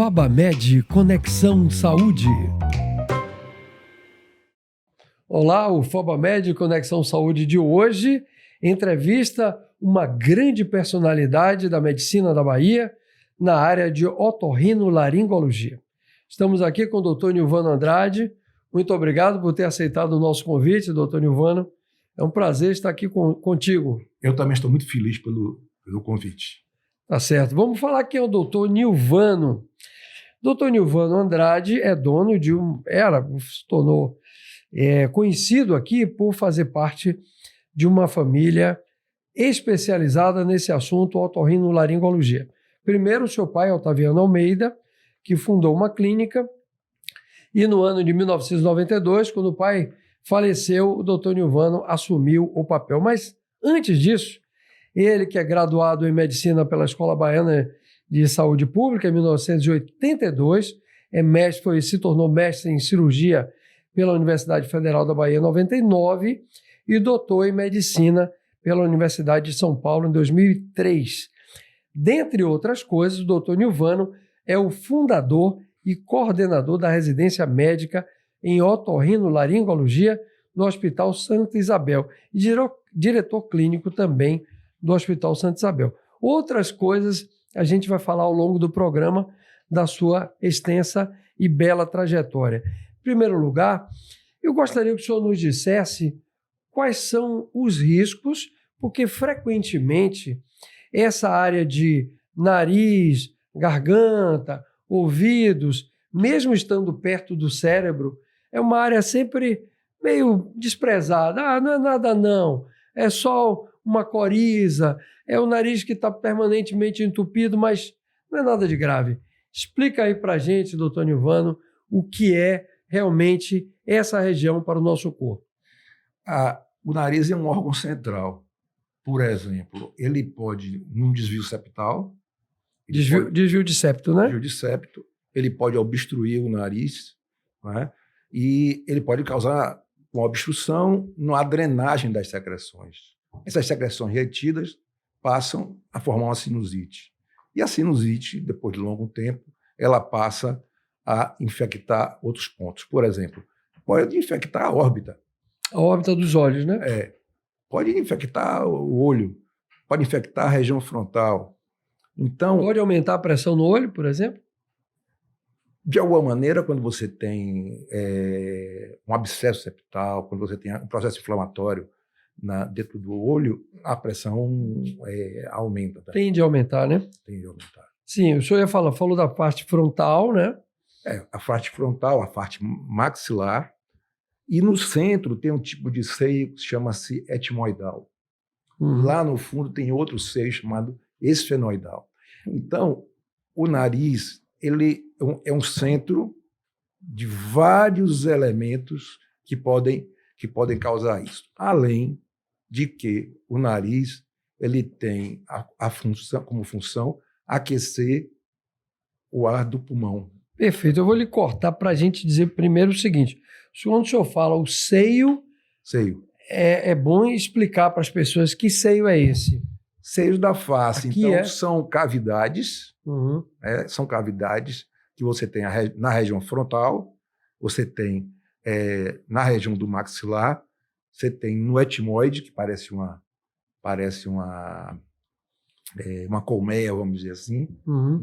Fabamed Conexão Saúde. Olá, o Fabamed Conexão Saúde de hoje entrevista uma grande personalidade da medicina da Bahia na área de otorrinolaringologia. Estamos aqui com o Dr. Nilvano Andrade. Muito obrigado por ter aceitado o nosso convite, Dr. Nilvano. É um prazer estar aqui contigo. Eu também estou muito feliz pelo convite. Tá certo. Vamos falar quem é o Dr. Nilvano. Dr. Nilvano Andrade é dono de se tornou conhecido aqui por fazer parte de uma família especializada nesse assunto otorrinolaringologia. Primeiro, seu pai, Otaviano Almeida, que fundou uma clínica, e no ano de 1992, quando o pai faleceu, o Dr. Nilvano assumiu o papel. Mas antes disso, ele, que é graduado em medicina pela Escola Baiana de Saúde Pública em 1982, se tornou mestre em cirurgia pela Universidade Federal da Bahia em 99 e doutor em medicina pela Universidade de São Paulo em 2003. Dentre outras coisas, o Dr. Nilvano é o fundador e coordenador da residência médica em otorrinolaringologia no Hospital Santa Isabel e diretor clínico também do Hospital Santa Isabel. Outras coisas a gente vai falar ao longo do programa da sua extensa e bela trajetória. Em primeiro lugar, eu gostaria que o senhor nos dissesse quais são os riscos, porque frequentemente essa área de nariz, garganta, ouvidos, mesmo estando perto do cérebro, é uma área sempre meio desprezada. Ah, não é nada não, é só uma coriza, é o nariz que está permanentemente entupido, mas não é nada de grave. Explica aí para a gente, doutor Nilvano, o que é realmente essa região para o nosso corpo. O nariz é um órgão central. Por exemplo, ele pode, num desvio septal... Desvio de septo, né? Desvio de septo. Ele pode obstruir o nariz, né? E ele pode causar uma obstrução na drenagem das secreções. Essas secreções retidas passam a formar uma sinusite. E a sinusite, depois de longo tempo, ela passa a infectar outros pontos. Por exemplo, pode infectar a órbita. A órbita dos olhos, né? Pode infectar o olho, pode infectar a região frontal. Então, pode aumentar a pressão no olho, por exemplo? De alguma maneira, quando você tem um abscesso septal, quando você tem um processo inflamatório dentro do olho, a pressão aumenta. Tá? Tende a aumentar, né? Tende a aumentar. Sim, o senhor falou da parte frontal, né? A parte frontal, a parte maxilar. E no centro tem um tipo de seio que chama-se etmoidal. Lá no fundo tem outro seio chamado esfenoidal. Então, o nariz ele é um centro de vários elementos que podem causar isso. Além de que o nariz ele tem como função aquecer o ar do pulmão. Perfeito. Eu vou lhe cortar para a gente dizer primeiro o seguinte. Quando o senhor fala o seio, é bom explicar para as pessoas que seio é esse. Seios da face. Aqui então, são cavidades, são cavidades que você tem na região frontal, você tem na região do maxilar, você tem no etmoide, que parece uma colmeia, vamos dizer assim.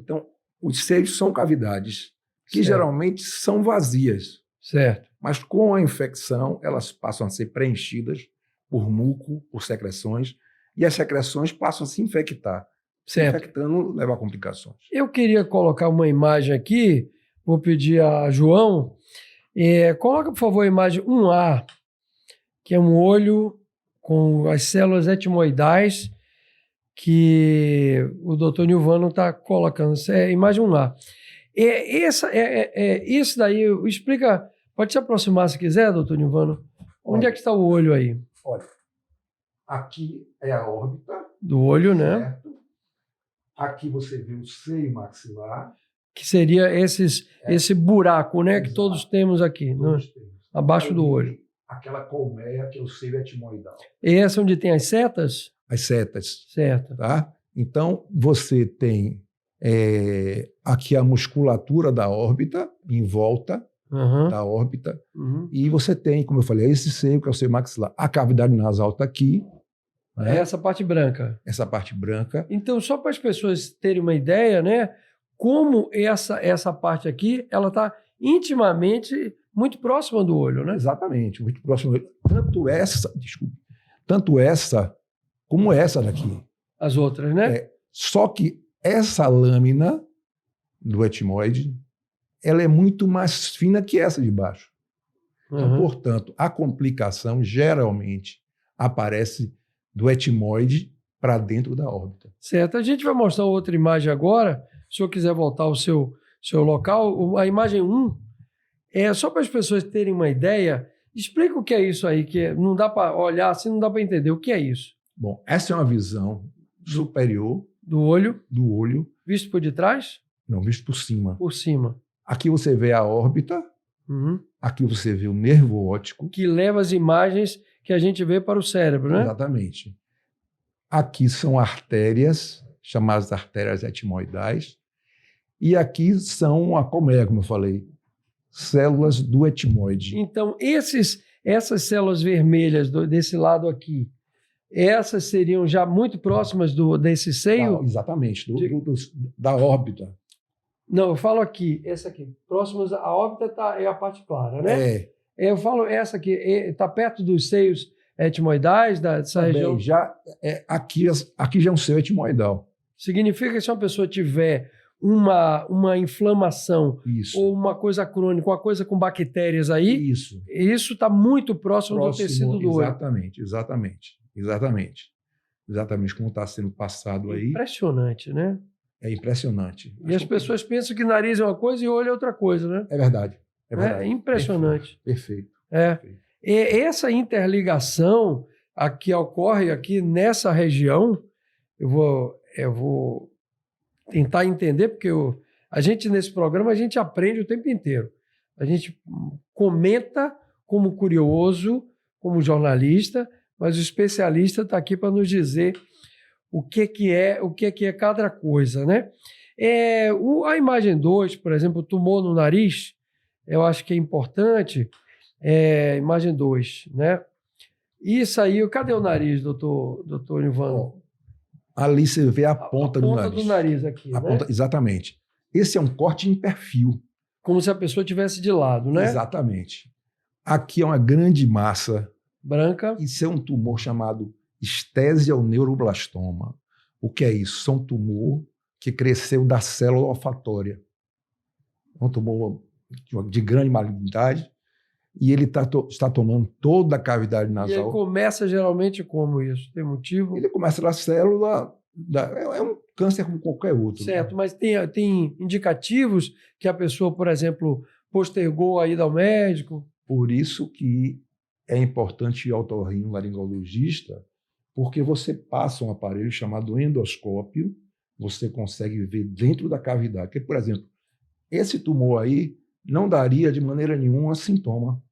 Então, os seios são cavidades que geralmente são vazias. Certo. Mas com a infecção, elas passam a ser preenchidas por muco, por secreções, e as secreções passam a se infectar. Certo. Infectando leva a complicações. Eu queria colocar uma imagem aqui, vou pedir a João, coloca, por favor, a imagem 1A, que é um olho com as células etmoidais que o doutor Nilvano está colocando. É imagem 1A. Isso daí, explica, pode se aproximar se quiser, doutor Nilvano. Onde é que está o olho aí? Olha, aqui é a órbita. Do olho, certo? Né? Aqui você vê o seio maxilar. Que seria esse buraco, né? Exato. Que todos temos aqui, todos né? temos. Abaixo do olho. Aquela colmeia que é o seio etmoidal. E essa é onde tem as setas? As setas. Certo. Tá? Então, você tem Aqui a musculatura da órbita, em volta da órbita. E você tem, como eu falei, esse seio, que é o seio maxilar. A cavidade nasal está aqui. É essa parte branca. Essa parte branca. Então, só para as pessoas terem uma ideia, né? Como essa parte aqui, ela está intimamente muito próxima do olho, né? Exatamente, muito próxima do olho. Tanto essa como essa daqui. As outras, né? Só que essa lâmina do etimoide, ela é muito mais fina que essa de baixo. Então, portanto, a complicação geralmente aparece do etimoide para dentro da órbita. Certo. A gente vai mostrar outra imagem agora. Se o senhor quiser voltar ao seu local, a imagem 1 é só para as pessoas terem uma ideia. Explica o que é isso aí, que não dá para olhar assim, não dá para entender. O que é isso? Bom, essa é uma visão superior do olho, visto por detrás? Não, visto por cima. Por cima. Aqui você vê a órbita, aqui você vê o nervo óptico. Que leva as imagens que a gente vê para o cérebro, né? Exatamente. Aqui são artérias, chamadas artérias etimoidais, e aqui são a colmeia, como eu falei, células do etimoide. Então, essas células vermelhas desse lado aqui, essas seriam já muito próximas desse seio? Exatamente, da órbita. Não, eu falo aqui, essa aqui, próximas à órbita é a parte clara, né? Eu falo essa aqui, está perto dos seios etimoidais dessa região? Aqui já é um seio etimoidal. Significa que se uma pessoa tiver uma inflamação ou uma coisa crônica, uma coisa com bactérias aí, isso está muito próximo do tecido do olho. Exatamente como está sendo passado aí. Impressionante, né? É impressionante. E as pessoas pensam que nariz é uma coisa e olho é outra coisa, né? É verdade. É impressionante. Perfeito. E essa interligação que ocorre aqui nessa região, eu vou tentar entender, porque a gente nesse programa a gente aprende o tempo inteiro. A gente comenta como curioso, como jornalista, mas o especialista está aqui para nos dizer o que é cada coisa, né? A imagem 2, por exemplo, o tumor no nariz, eu acho que é importante. Imagem 2, né? Isso aí, cadê o nariz, doutor Nilvan? Ali você vê a ponta do nariz. A ponta do nariz aqui, né? Exatamente. Esse é um corte em perfil. Como se a pessoa estivesse de lado, né? Exatamente. Aqui é uma grande massa branca. Isso é um tumor chamado estésico-neuroblastoma. O que é isso? É um tumor que cresceu da célula olfatória. É um tumor de grande malignidade e ele está tomando toda a cavidade nasal. E ele começa geralmente como isso? Tem motivo? Ele começa da célula... É um câncer como qualquer outro. Certo, mas tem indicativos que a pessoa, por exemplo, postergou a ida ao médico? Por isso que é importante ir ao otorrinolaringologista, porque você passa um aparelho chamado endoscópio, você consegue ver dentro da cavidade. Porque, por exemplo, esse tumor aí não daria de maneira nenhuma sintoma.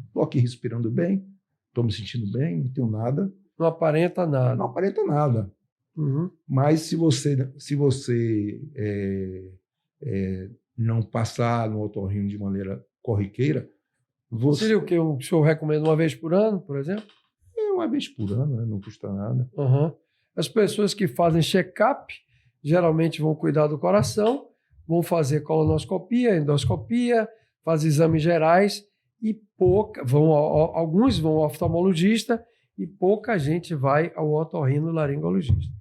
Estou aqui respirando bem, estou me sentindo bem, não tenho nada. Não aparenta nada. Não aparenta nada. Uhum. Mas se você não passar no otorrino de maneira corriqueira, Seria o que o senhor recomenda uma vez por ano, por exemplo? Uma vez por ano, né? Não custa nada. Uhum. As pessoas que fazem check-up geralmente vão cuidar do coração, vão fazer colonoscopia, endoscopia, fazem exames gerais e alguns vão ao oftalmologista e pouca gente vai ao otorrinolaringologista.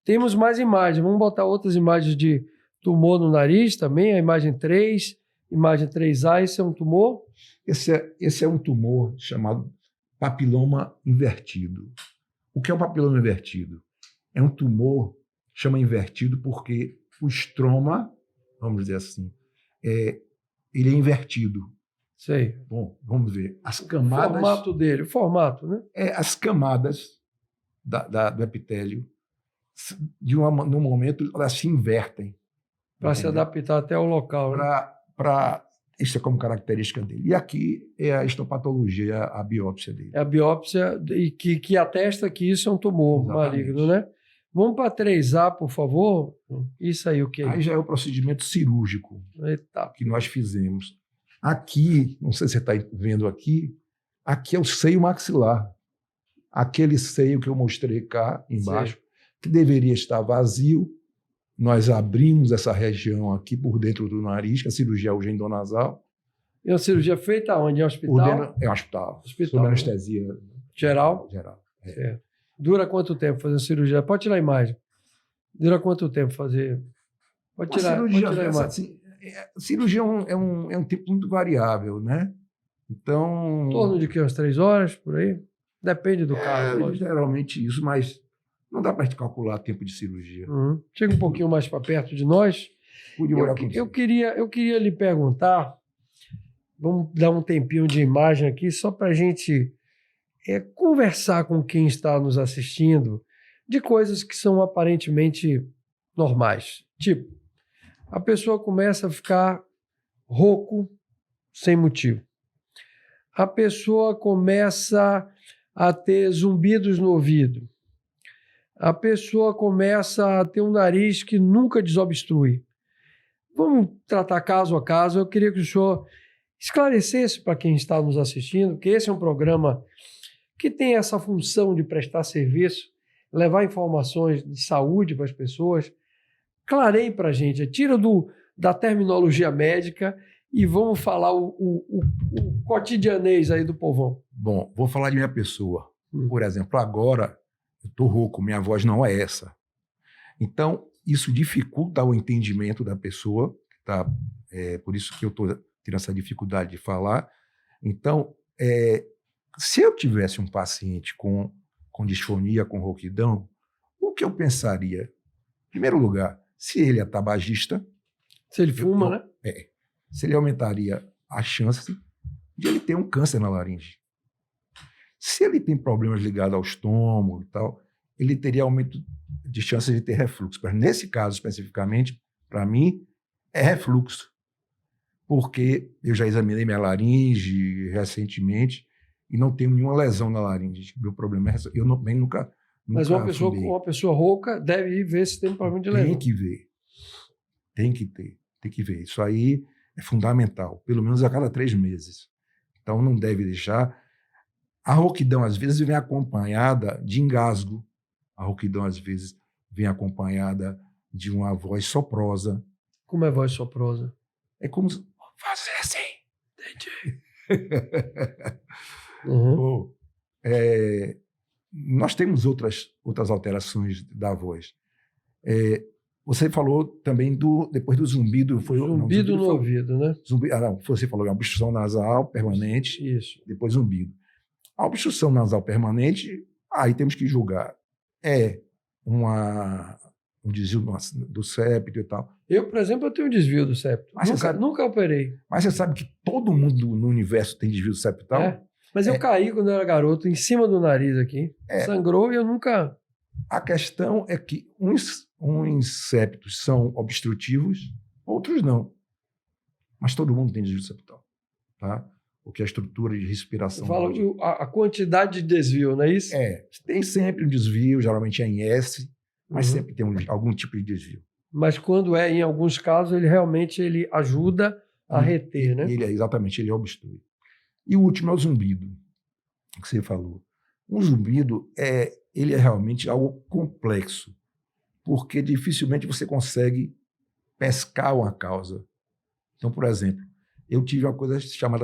Temos mais imagens, vamos botar outras imagens de tumor no nariz também, a imagem 3, imagem 3A, esse é um tumor? Esse é um tumor chamado papiloma invertido. O que é um papiloma invertido? É um tumor, chama invertido porque o estroma, vamos dizer assim, ele é invertido. Sei. Bom, vamos ver. As camadas... O formato dele, o formato, né? As camadas do epitélio, no momento, elas se invertem. Para se adaptar até ao local. Isso é como característica dele. E aqui é a histopatologia, a biópsia dele. É a biópsia que atesta que isso é um tumor maligno, né? Vamos para 3A, por favor. Isso aí, o que? Aí já é o procedimento cirúrgico Eita. que nós fizemos. Aqui, não sei se você está vendo aqui é o seio maxilar. Aquele seio que eu mostrei cá embaixo, que deveria estar vazio. Nós abrimos essa região aqui por dentro do nariz, que é a cirurgia endonasal. E uma cirurgia feita onde? Em hospital? É um hospital. Hospital, sob né? anestesia Geral? Geral. É. Dura quanto tempo fazer a cirurgia? Pode tirar a imagem. Dura quanto tempo fazer? Pode tirar a imagem. Assim, cirurgia é um tempo muito variável, né? Então... Em torno de que, umas 3 horas, por aí? Depende do caso. Lógico. Geralmente isso, mas não dá para calcular tempo de cirurgia. Chega um pouquinho mais para perto de nós. Eu queria lhe perguntar, vamos dar um tempinho de imagem aqui, só para a gente conversar com quem está nos assistindo de coisas que são aparentemente normais. Tipo, a pessoa começa a ficar rouco sem motivo. A pessoa começa a ter zumbidos no ouvido. A pessoa começa a ter um nariz que nunca desobstrui. Vamos tratar caso a caso. Eu queria que o senhor esclarecesse para quem está nos assistindo que esse é um programa que tem essa função de prestar serviço, levar informações de saúde para as pessoas. Clareie para a gente, tira da terminologia médica e vamos falar o cotidianês aí do povão. Bom, vou falar de minha pessoa. Por exemplo, agora eu estou rouco, minha voz não é essa. Então, isso dificulta o entendimento da pessoa, tá? Por isso que eu estou tendo essa dificuldade de falar. Então, se eu tivesse um paciente com disfonia, com rouquidão, o que eu pensaria? Em primeiro lugar, se ele é tabagista... Se ele fuma, né? Se ele aumentaria a chance de ele ter um câncer na laringe. Se ele tem problemas ligados ao estômago e tal, ele teria aumento de chance de ter refluxo. Mas nesse caso, especificamente, para mim, é refluxo. Porque eu já examinei minha laringe recentemente e não tenho nenhuma lesão na laringe. Meu problema é essa. Eu nunca Mas uma pessoa rouca deve ir ver se tem problema de lesão. Tem que ver. Tem que ver. Isso aí é fundamental. Pelo menos a cada 3 meses. Então não deve deixar. A rouquidão, às vezes, vem acompanhada de engasgo. A rouquidão, às vezes, vem acompanhada de uma voz soprosa. Como é voz soprosa? É como se... Fazer assim. Entendi. Bom, nós temos outras alterações da voz. Você falou também depois do zumbido. Zumbido no ouvido, né? Você falou obstrução nasal permanente. Isso. Depois zumbido. A obstrução nasal permanente, aí temos que julgar. Um desvio do septo e tal. Eu, por exemplo, eu tenho desvio do septo. Nunca operei. Mas você sabe que todo mundo no universo tem desvio septal? Mas eu caí quando eu era garoto, em cima do nariz aqui. Sangrou e eu nunca... A questão é que uns septos são obstrutivos, outros não. Mas todo mundo tem desvio septal. Tá? Porque a estrutura de respiração... Fala a quantidade de desvio, não é isso? Tem sempre um desvio, geralmente é em S, mas sempre tem algum tipo de desvio. Mas quando em alguns casos, ele realmente ajuda a reter, né? Exatamente, ele obstrui. E o último é o zumbido, que você falou. Um zumbido ele é realmente algo complexo, porque dificilmente você consegue pescar uma causa. Então, por exemplo, eu tive uma coisa chamada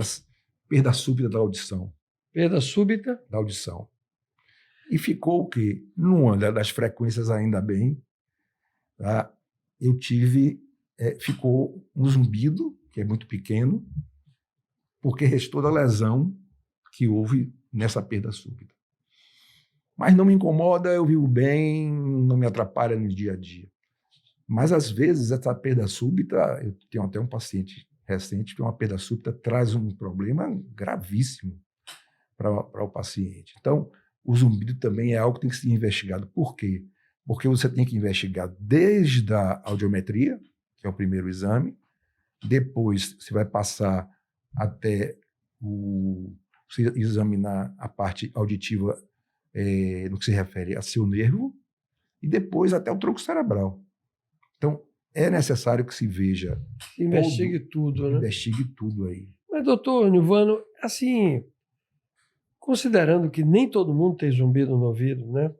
perda súbita da audição. Perda súbita? Da audição. E ficou o quê? Numa das frequências ainda bem, tá? Ficou um zumbido, que é muito pequeno, porque restou da lesão que houve nessa perda súbita. Mas não me incomoda, eu vivo bem, não me atrapalha no dia a dia. Mas, às vezes, essa perda súbita, eu tenho até um paciente recente que uma perda súbita traz um problema gravíssimo para o paciente. Então, o zumbido também é algo que tem que ser investigado. Por quê? Porque você tem que investigar desde a audiometria, que é o primeiro exame, depois você vai passar até você examinar a parte auditiva no que se refere a seu nervo, e depois até o tronco cerebral. Então, é necessário que se veja. Investigue tudo, né? Investigue tudo aí. Mas, doutor Nilvano, assim, considerando que nem todo mundo tem zumbido no ouvido, né?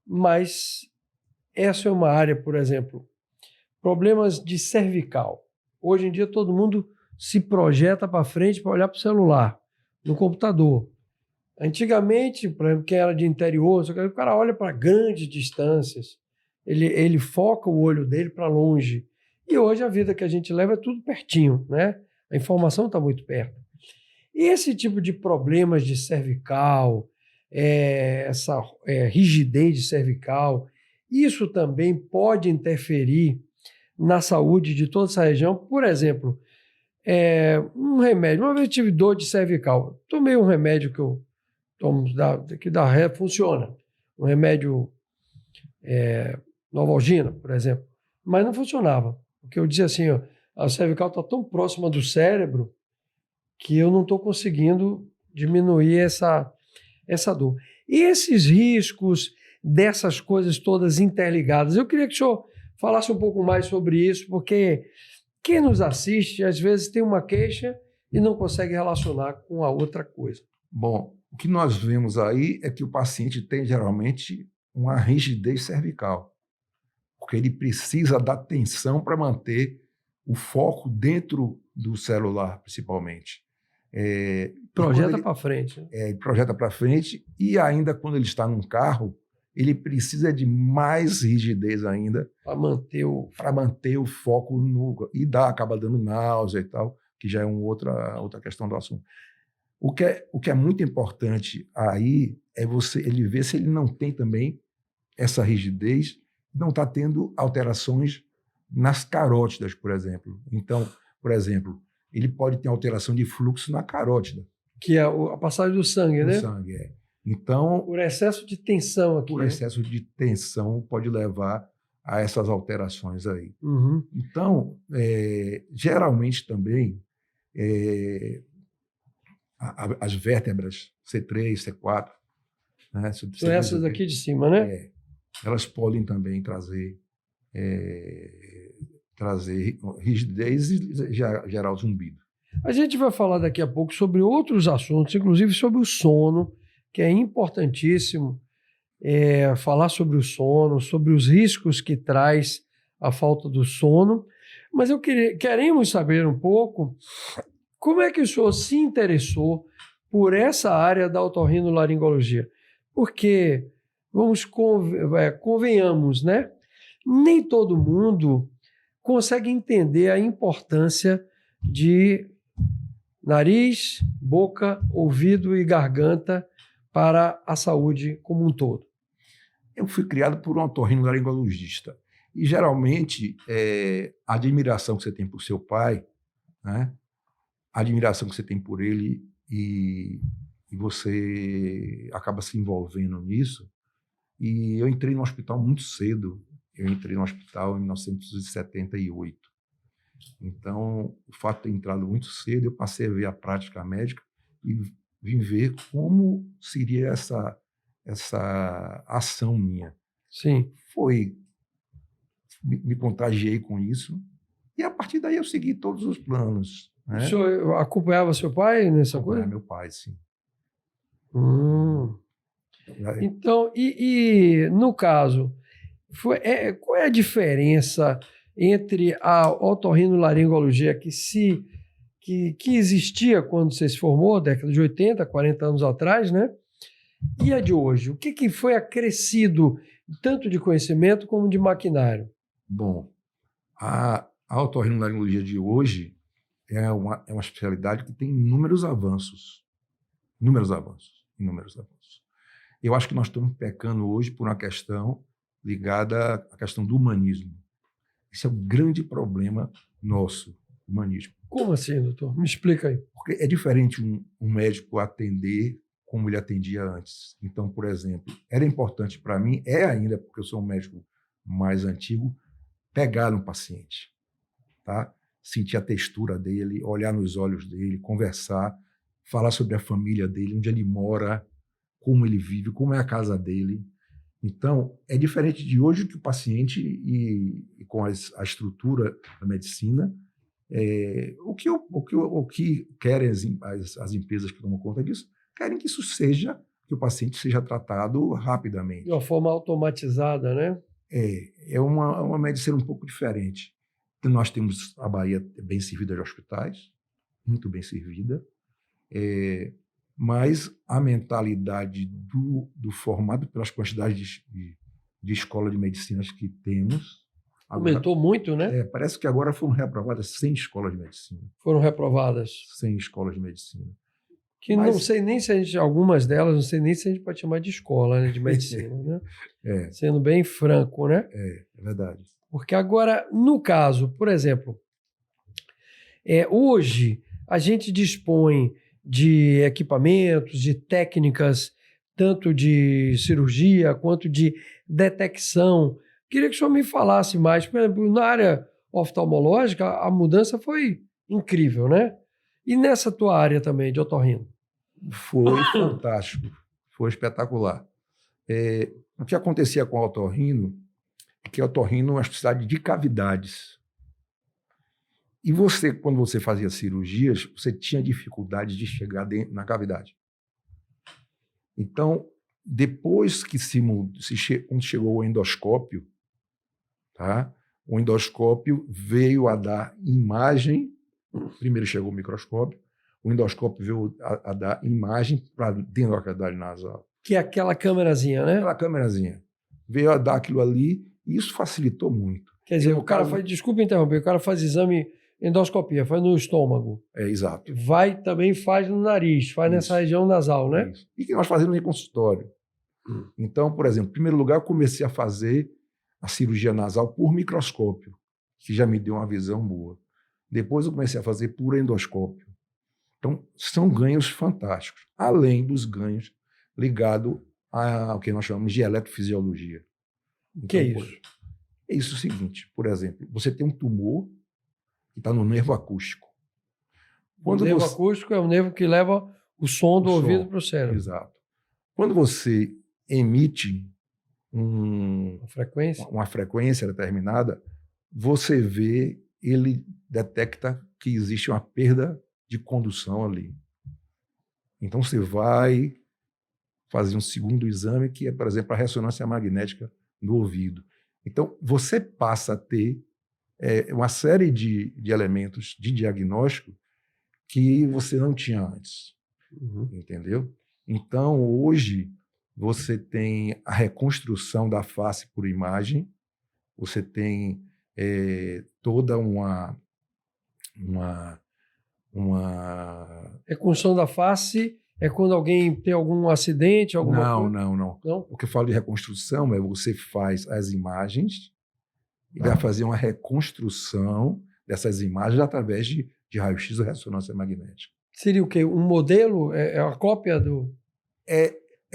Mas essa é uma área, por exemplo, problemas de cervical. Hoje em dia todo mundo se projeta para frente para olhar para o celular, no computador. Antigamente, por exemplo, quem era de interior, o cara olha para grandes distâncias, ele foca o olho dele para longe. E hoje a vida que a gente leva é tudo pertinho, né? A informação está muito perto. E esse tipo de problemas de cervical, essa rigidez cervical, isso também pode interferir na saúde de toda essa região. Por exemplo, um remédio. Uma vez eu tive dor de cervical. Tomei um remédio que eu tomo, que funciona. Um remédio Novalgina, por exemplo. Mas não funcionava. Porque eu dizia assim, ó, a cervical está tão próxima do cérebro que eu não estou conseguindo diminuir essa dor. E esses riscos dessas coisas todas interligadas, eu queria que o senhor falasse um pouco mais sobre isso, porque quem nos assiste, às vezes, tem uma queixa e não consegue relacionar com a outra coisa. Bom, o que nós vemos aí é que o paciente tem, geralmente, uma rigidez cervical, porque ele precisa da atenção para manter o foco dentro do celular, principalmente. Projeta para frente. Projeta para frente, e ainda quando ele está num carro, ele precisa de mais rigidez ainda para manter o foco e acaba dando náusea e tal, que já é outra questão do assunto. O que é muito importante aí é ele ver se ele não tem também essa rigidez, não está tendo alterações nas carótidas, por exemplo. Então, por exemplo, ele pode ter alteração de fluxo na carótida. Que é a passagem do sangue, né? Do sangue, Então, por excesso de tensão aqui. Por excesso de tensão pode levar a essas alterações aí. Uhum. Então, geralmente também, as vértebras C3, C4, né? São essas daqui de cima, né? Elas podem também trazer rigidez e gerar o zumbido. A gente vai falar daqui a pouco sobre outros assuntos, inclusive sobre o sono, que é importantíssimo falar sobre o sono, sobre os riscos que traz a falta do sono. Mas queremos saber um pouco como é que o senhor se interessou por essa área da otorrinolaringologia. Porque, convenhamos, né? Nem todo mundo consegue entender a importância de nariz, boca, ouvido e garganta para a saúde como um todo. Eu fui criado por um otorrinolaringologista. E, geralmente, a admiração que você tem por seu pai, né? A admiração que você tem por ele e você acaba se envolvendo nisso. E eu entrei no hospital muito cedo. Eu entrei no hospital em 1978. Então, o fato de ter entrado muito cedo, eu passei a ver a prática médica e vim ver como seria essa ação minha. Sim. Me contagiei com isso e, a partir daí, eu segui todos os planos. Né? O senhor acompanhava seu pai nessa coisa? Meu pai, sim. Então, no caso, qual é a diferença entre a otorrinolaringologia que existia quando você se formou, década de 80, 40 anos atrás, né? E a de hoje? O que foi acrescido tanto de conhecimento como de maquinário? Bom, a otorrinolaringologia de hoje é uma especialidade que tem inúmeros avanços. Inúmeros avanços. Eu acho que nós estamos pecando hoje por uma questão ligada à questão do humanismo. Esse é o grande problema nosso, humanismo. Como assim, doutor? Me explica aí. Porque é diferente um médico atender como ele atendia antes. Então, por exemplo, era importante para mim, ainda, porque eu sou um médico mais antigo, pegar um paciente, tá? Sentir a textura dele, olhar nos olhos dele, conversar, falar sobre a família dele, onde ele mora, como ele vive, como é a casa dele. Então, é diferente de hoje que o paciente, e com a estrutura da medicina, o que querem as empresas que tomam conta disso, querem que que o paciente seja tratado rapidamente. De uma forma automatizada, né? É uma medicina um pouco diferente. Então, nós temos a Bahia bem servida de hospitais, muito bem servida, mas a mentalidade do formado pelas quantidades de escola de medicinas que temos... Aumentou muito, né? Parece que agora foram reaprovadas 100 escolas de medicina. Foram reprovadas. 100 escolas de medicina. Não sei nem se a gente, algumas delas, não sei nem se a gente pode chamar de escola, né, de medicina, né? Sendo bem franco, né? É verdade. Porque agora, no caso, por exemplo, hoje a gente dispõe de equipamentos, de técnicas, tanto de cirurgia quanto de detecção. Queria que o senhor me falasse mais. Por exemplo, na área oftalmológica, a mudança foi incrível, né? E nessa tua área também, de otorrino? Foi fantástico, foi espetacular. O que acontecia com o otorrino é que o otorrino é uma especialidade de cavidades. E você, quando você fazia cirurgias, você tinha dificuldade de chegar na cavidade. Então, depois que quando chegou o endoscópio, tá? O endoscópio veio a dar imagem. Primeiro chegou o microscópio, o endoscópio veio a dar imagem para dentro da cavidade nasal. Que é aquela câmerazinha, né? Aquela câmerazinha. Veio a dar aquilo ali e isso facilitou muito. Quer dizer, o cara faz, desculpa interromper, o cara faz exame endoscopia, faz no estômago. Exato. Também faz no nariz, faz nessa região nasal, né? Isso. E que nós fazemos em consultório. Então, por exemplo, em primeiro lugar, eu comecei a fazer a cirurgia nasal por microscópio, que já me deu uma visão boa. Depois eu comecei a fazer por endoscópio. Então, são ganhos fantásticos, além dos ganhos ligados ao que nós chamamos de eletrofisiologia. O que é isso? É isso o seguinte, por exemplo, você tem um tumor que está no nervo acústico. O nervo acústico é o nervo que leva o som do ouvido para o cérebro. Exato. Quando você emite uma frequência determinada, você vê, ele detecta que existe uma perda de condução ali. Então você vai fazer um segundo exame, que é, por exemplo, a ressonância magnética no ouvido. Então você passa a ter uma série de elementos de diagnóstico que você não tinha antes. Entendeu? Então, hoje, você tem a reconstrução da face por imagem, você tem toda uma reconstrução da face é quando alguém tem algum acidente, alguma coisa? Não. O que eu falo de reconstrução é você faz as imagens e vai fazer uma reconstrução dessas imagens através de raio-x ou ressonância magnética. Seria o quê? Um modelo? É uma cópia do...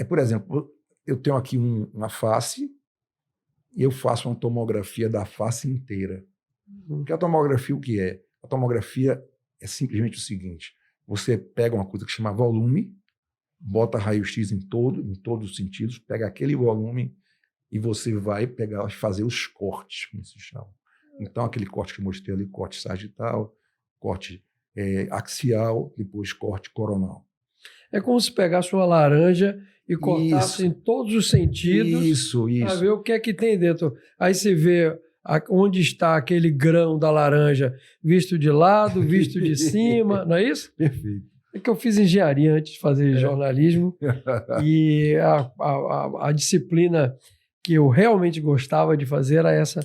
Por exemplo, eu tenho aqui uma face e eu faço uma tomografia da face inteira. Porque a tomografia, o que é? A tomografia é simplesmente o seguinte: você pega uma coisa que chama volume, bota raio-x em todos os sentidos, pega aquele volume e você vai fazer os cortes, como se chama. Então, aquele corte que eu mostrei ali, corte sagital, corte axial, depois corte coronal. É como se pegasse uma laranja e cortasse em todos os sentidos. Isso. Para ver o que é que tem dentro. Aí você vê onde está aquele grão da laranja visto de lado, visto de cima, não é isso? Perfeito. É que eu fiz engenharia antes de fazer jornalismo e a disciplina que eu realmente gostava de fazer era essa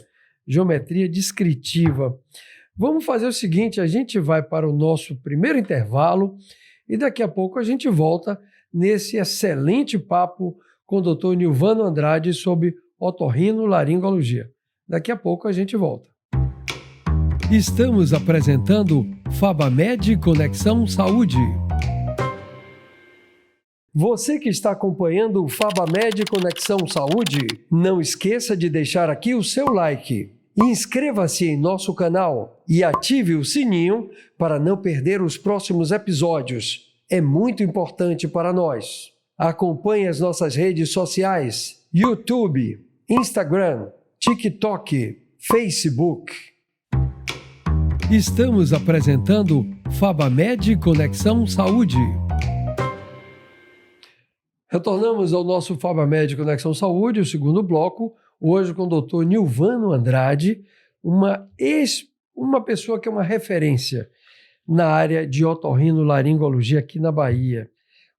geometria descritiva. Vamos fazer o seguinte, a gente vai para o nosso primeiro intervalo e daqui a pouco a gente volta nesse excelente papo com o Dr. Nilvano Andrade sobre otorrinolaringologia. Daqui a pouco a gente volta. Estamos apresentando FabaMed Conexão Saúde. Você que está acompanhando o FabaMed Conexão Saúde, não esqueça de deixar aqui o seu like. Inscreva-se em nosso canal e ative o sininho para não perder os próximos episódios. É muito importante para nós. Acompanhe as nossas redes sociais, YouTube, Instagram, TikTok, Facebook. Estamos apresentando FabaMed Conexão Saúde. Retornamos ao nosso FabaMed Conexão Saúde, o segundo bloco, hoje com o Dr. Nilvano Andrade, uma pessoa que é uma referência na área de otorrinolaringologia aqui na Bahia.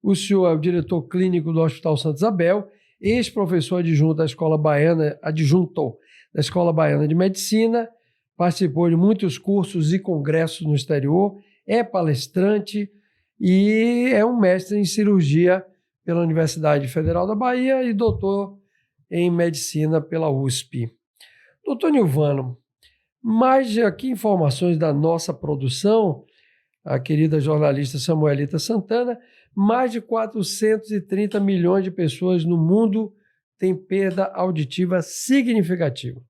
O senhor é o diretor clínico do Hospital Santa Isabel, ex-professor adjunto da Escola Baiana, adjunto da Escola Baiana de Medicina, participou de muitos cursos e congressos no exterior, é palestrante e é um mestre em cirurgia pela Universidade Federal da Bahia e doutor em medicina pela USP. Doutor Nilvano, mais aqui informações da nossa produção, a querida jornalista Samuelita Santana, mais de 430 milhões de pessoas no mundo têm perda auditiva significativa.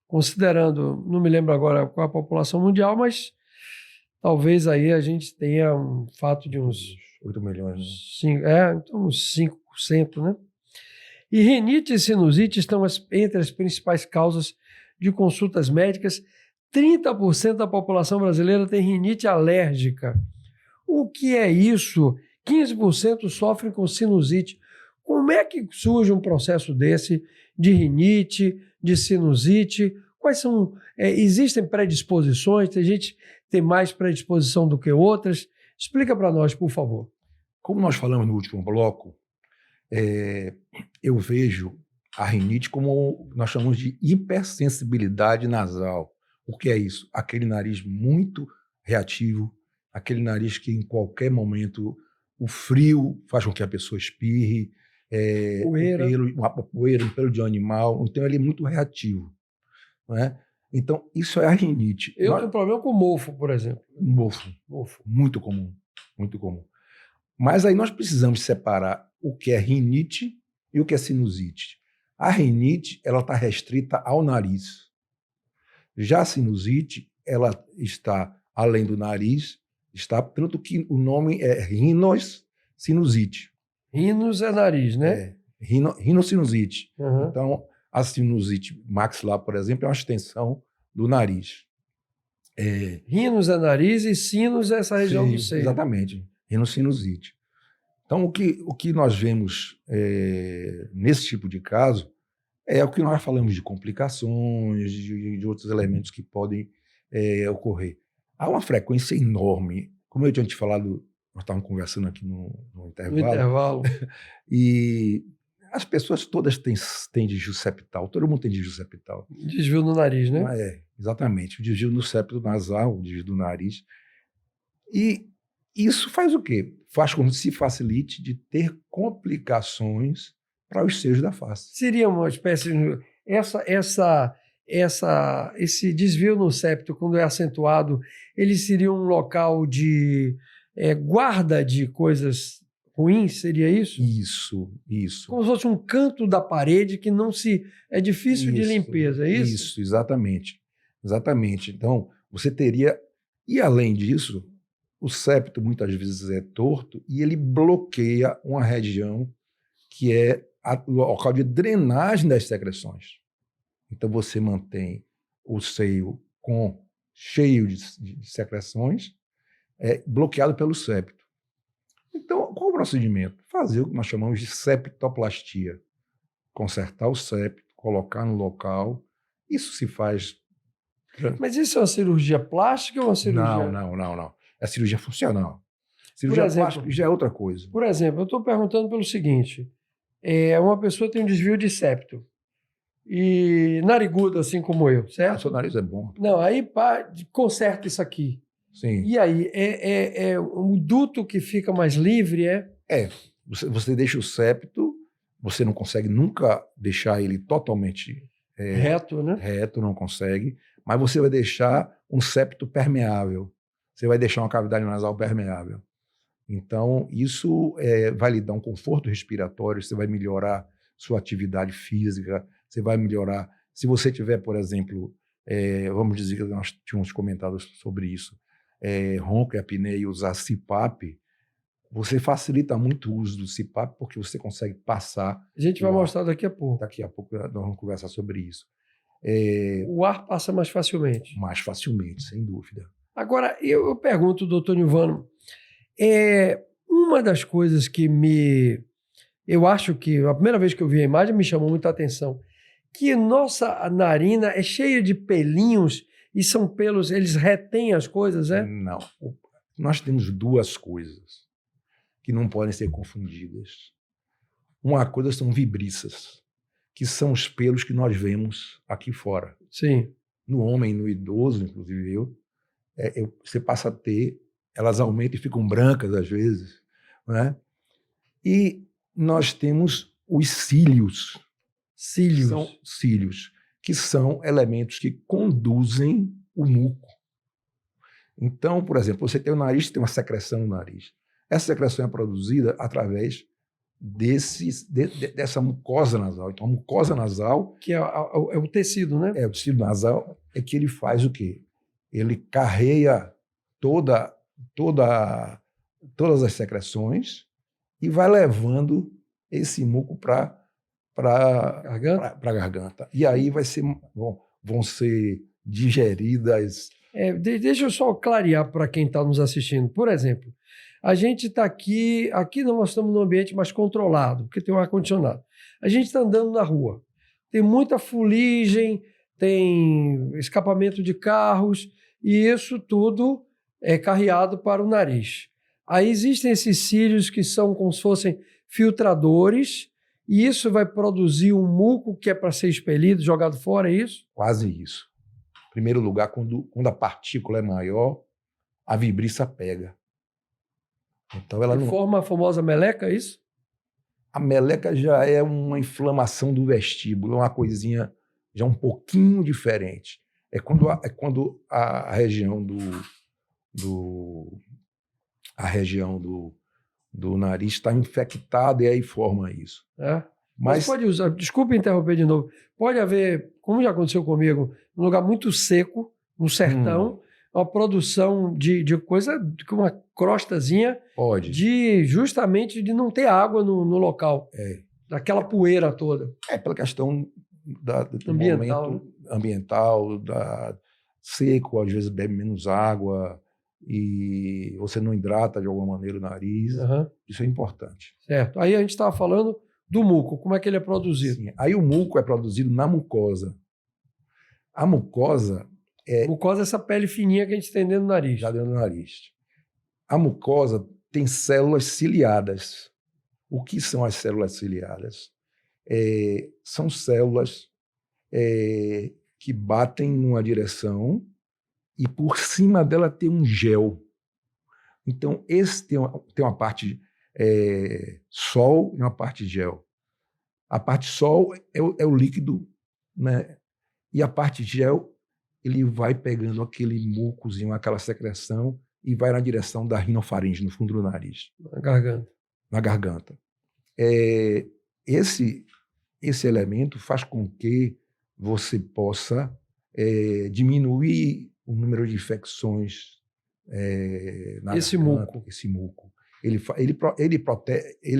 Considerando, não me lembro agora qual a população mundial, mas talvez aí a gente tenha um fato de uns 8 milhões. Então uns 5%, né? E rinite e sinusite estão entre as principais causas de consultas médicas. 30% da população brasileira tem rinite alérgica. O que é isso? 15% sofrem com sinusite. Como é que surge um processo desse de rinite, de sinusite? Quais são? Existem predisposições? Tem gente que tem mais predisposição do que outras? Explica para nós, por favor. Como nós falamos no último bloco, eu vejo a rinite como nós chamamos de hipersensibilidade nasal. O que é isso? Aquele nariz muito reativo, aquele nariz que em qualquer momento o frio faz com que a pessoa espirre, poeira, um pelo de um animal, então ele é muito reativo. Não é? Então, isso é a rinite. Eu tenho problema com mofo, por exemplo. Mofo. Muito comum, muito comum. Mas aí nós precisamos separar o que é rinite e o que é sinusite. A rinite, ela está restrita ao nariz. Já a sinusite, ela está além do nariz, tanto que o nome é rinosinusite. Rinos é nariz, né? Rinosinusite. Uhum. Então, a sinusite maxilar, por exemplo, é uma extensão do nariz. Rinos é nariz e sinus é essa região do seio. Exatamente, rinosinusite. Então, o que nós vemos nesse tipo de caso é o que nós falamos de complicações, de outros elementos que podem ocorrer. Há uma frequência enorme, como eu tinha te falado, nós estávamos conversando aqui no intervalo. E as pessoas todas têm desvio septal, todo mundo tem desvio septal. Desvio no nariz, né? Exatamente, o desvio no septo nasal, o desvio do nariz. E isso faz o quê? Faz com que se facilite de ter complicações para os seios da face. Seria uma espécie de... Esse desvio no septo, quando é acentuado, ele seria um local de guarda de coisas ruins, seria isso? Isso. Como se fosse um canto da parede que não se... É difícil de limpeza, é isso? Isso, exatamente. Então, você teria... E além disso, o septo muitas vezes é torto e ele bloqueia uma região que é o local de drenagem das secreções. Então, você mantém o seio cheio de secreções, bloqueado pelo septo. Então, qual o procedimento? Fazer o que nós chamamos de septoplastia. Consertar o septo, colocar no local. Isso se faz... Mas isso é uma cirurgia plástica ou uma cirurgia... Não. É cirurgia funcional. Cirurgia plástica já é outra coisa. Por exemplo, eu estou perguntando pelo seguinte. Uma pessoa tem um desvio de septo. E narigudo, assim como eu, certo? Seu nariz é bom. Não, aí conserta isso aqui. Sim. E aí, é um duto que fica mais livre, Você deixa o septo, você não consegue nunca deixar ele totalmente reto, né? Reto, não consegue, mas você vai deixar um septo permeável. Você vai deixar uma cavidade nasal permeável. Então, isso vai lhe dar um conforto respiratório, você vai melhorar sua atividade física, você vai melhorar... Se você tiver, por exemplo, vamos dizer que nós tínhamos comentado sobre isso, ronco e apneia e usar CPAP, você facilita muito o uso do CPAP porque você consegue passar. A gente vai mostrar daqui a pouco. Daqui a pouco nós vamos conversar sobre isso. O ar passa mais facilmente. Mais facilmente, sem dúvida. Agora, eu pergunto, doutor Nilvano, uma das coisas que eu acho que a primeira vez que eu vi a imagem me chamou muita atenção, que nossa narina é cheia de pelinhos e são pelos, eles retêm as coisas, é? Não. Nós temos duas coisas que não podem ser confundidas. Uma coisa são vibriças, que são os pelos que nós vemos aqui fora. Sim. No homem, no idoso, inclusive você passa a ter, elas aumentam e ficam brancas às vezes, né? E nós temos os cílios. Cílios. São cílios, que são elementos que conduzem o muco. Então, por exemplo, você tem o nariz, tem uma secreção no nariz. Essa secreção é produzida através dessa mucosa nasal. Então, a mucosa nasal... Que é o tecido, né? O tecido nasal é que ele faz o quê? Ele carreia todas as secreções e vai levando esse muco para a garganta. E aí vão ser digeridas... Deixa eu só clarear para quem está nos assistindo. Por exemplo, a gente está aqui nós estamos num ambiente mais controlado, porque tem um ar-condicionado. A gente está andando na rua, tem muita fuligem, tem escapamento de carros, e isso tudo é carreado para o nariz. Aí existem esses cílios que são como se fossem filtradores, e isso vai produzir um muco que é para ser expelido, jogado fora, é isso? Quase isso. Em primeiro lugar, quando a partícula é maior, a vibriça pega. Então ela forma a famosa meleca, é isso? A meleca já é uma inflamação do vestíbulo, é uma coisinha já um pouquinho diferente. É quando a região do nariz está infectada e aí forma isso. Mas pode usar, desculpe interromper de novo, pode haver, como já aconteceu comigo, num lugar muito seco, no sertão, uma produção de coisa, de uma crostazinha, justamente de não ter água no local, daquela poeira toda. Pela questão do ambiental, momento ambiental, seco, às vezes bebe menos água e você não hidrata de alguma maneira o nariz. Isso é importante. Certo. Aí a gente estava falando do muco, como é que ele é produzido? Sim. Aí o muco é produzido na mucosa. A mucosa mucosa é essa pele fininha que a gente tem dentro do nariz. Já dentro do nariz. A mucosa tem células ciliadas. O que são as células ciliadas? São células que batem numa direção e por cima dela tem um gel. Então, esse tem uma parte sol e uma parte gel. A parte sol é o líquido, né? E a parte gel, ele vai pegando aquele mucozinho, aquela secreção e vai na direção da rinofaringe, no fundo do nariz. Na garganta. Esse elemento faz com que você possa diminuir o número de infecções na garganta. Esse muco. Ele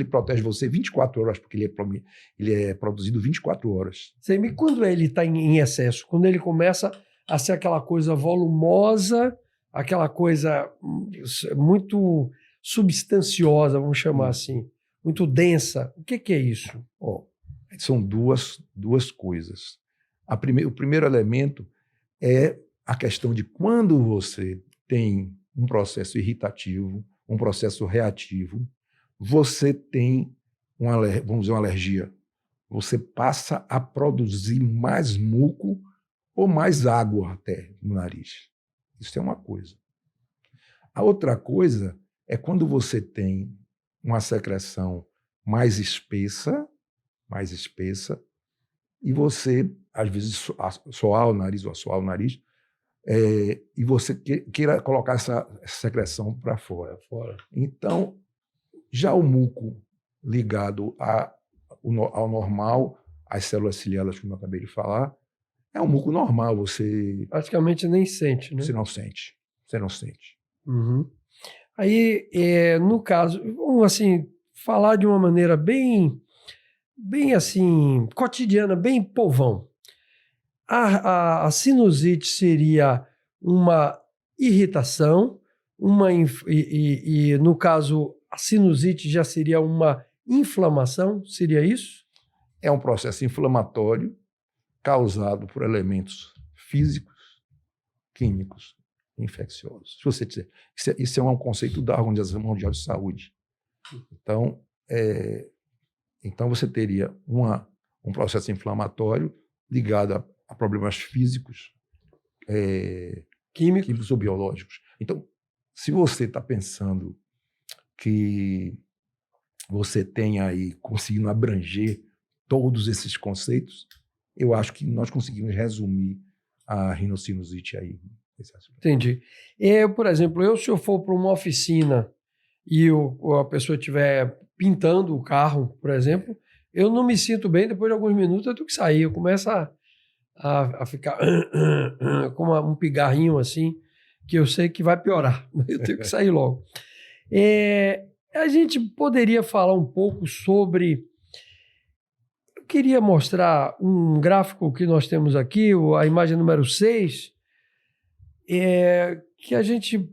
protege você 24 horas, porque ele é produzido 24 horas. E quando ele está em excesso? Quando ele começa a ser aquela coisa volumosa, aquela coisa muito substanciosa, vamos chamar assim, muito densa. O que é isso? São duas coisas. O primeiro elemento é a questão de quando você tem um processo irritativo, um processo reativo, você tem vamos dizer, uma alergia. Você passa a produzir mais muco ou mais água até no nariz. Isso é uma coisa. A outra coisa é quando você tem uma secreção mais espessa, e você, às vezes, assoar o nariz, e você queira colocar essa secreção para fora. Então, já o muco ligado ao normal, às células ciliadas, como eu acabei de falar, é um muco normal. Você praticamente nem sente, né? Você não sente. Uhum. Aí, no caso, vamos assim, falar de uma maneira bem assim, cotidiana, bem povão. A sinusite seria uma irritação, no caso, a sinusite já seria uma inflamação, seria isso? É um processo inflamatório causado por elementos físicos, químicos, infecciosos. Se você dizer, isso é um conceito da Organização Mundial de Saúde. Então você teria um processo inflamatório ligado a problemas físicos, químicos ou biológicos. Então, se você está pensando que você tem aí conseguindo abranger todos esses conceitos, eu acho que nós conseguimos resumir a rinocinusite aí. Entendi. Por exemplo, se eu for para uma oficina e a pessoa estiver pintando o carro, por exemplo, eu não me sinto bem, depois de alguns minutos eu tenho que sair, eu começo a ficar com um pigarrinho assim, que eu sei que vai piorar, eu tenho que sair logo. A gente poderia falar um pouco sobre... Eu queria mostrar um gráfico que nós temos aqui, a imagem número 6, que a gente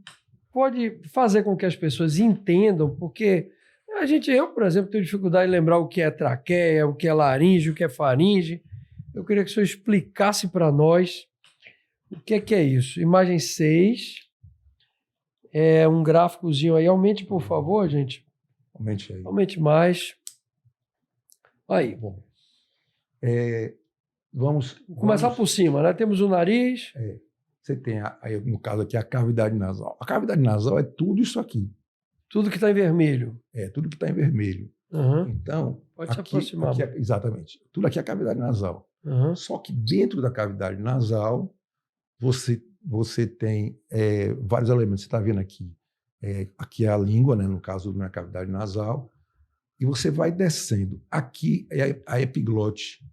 pode fazer com que as pessoas entendam, porque eu, por exemplo, tenho dificuldade em lembrar o que é traqueia, o que é laringe, o que é faringe. Eu queria que o senhor explicasse para nós o que é isso. Imagem 6, é um gráficozinho aí. Aumente, por favor, gente. Aumente aí. Aumente mais. Aí. Bom, vamos começar por cima, né? Temos o nariz. Você tem, aí, no caso aqui, a cavidade nasal. A cavidade nasal é tudo isso aqui. Tudo que está em vermelho. Tudo que está em vermelho. Uhum. Então, pode se aproximar. Exatamente. Tudo aqui é a cavidade nasal. Uhum. Só que dentro da cavidade nasal, você tem vários elementos. Você está vendo aqui. Aqui é a língua, né, no caso, na cavidade nasal. E você vai descendo. Aqui é a epiglote.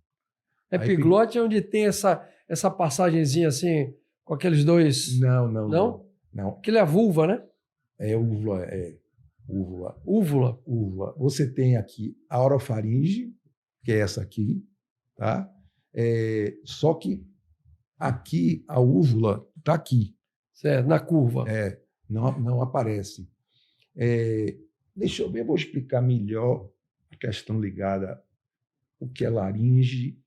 Epiglote é onde tem essa passagenzinha assim, com aqueles dois... Não? Não. Aquilo é a vulva, né? Úvula. Úvula. Você tem aqui a orofaringe, que é essa aqui, tá? Só que aqui a úvula está aqui. Certo, na curva. Não aparece. Deixa eu ver, eu vou explicar melhor a questão ligada o que é laringe,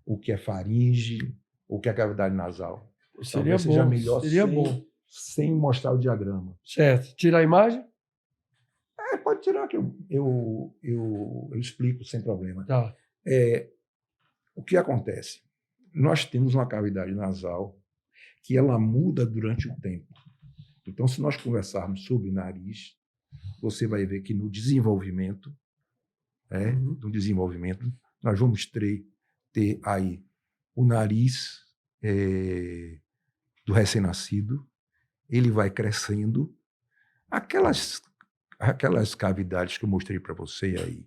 o que é faringe, o que é cavidade nasal. Seria seja bom. melhor sem mostrar o diagrama. Certo. Tira a imagem? Pode tirar, que eu explico sem problema. Tá. O que acontece? Nós temos uma cavidade nasal que ela muda durante o tempo. Então, se nós conversarmos sobre nariz, você vai ver que no desenvolvimento, nós vamos ter aí o nariz do recém-nascido, ele vai crescendo. Aquelas cavidades que eu mostrei para você aí,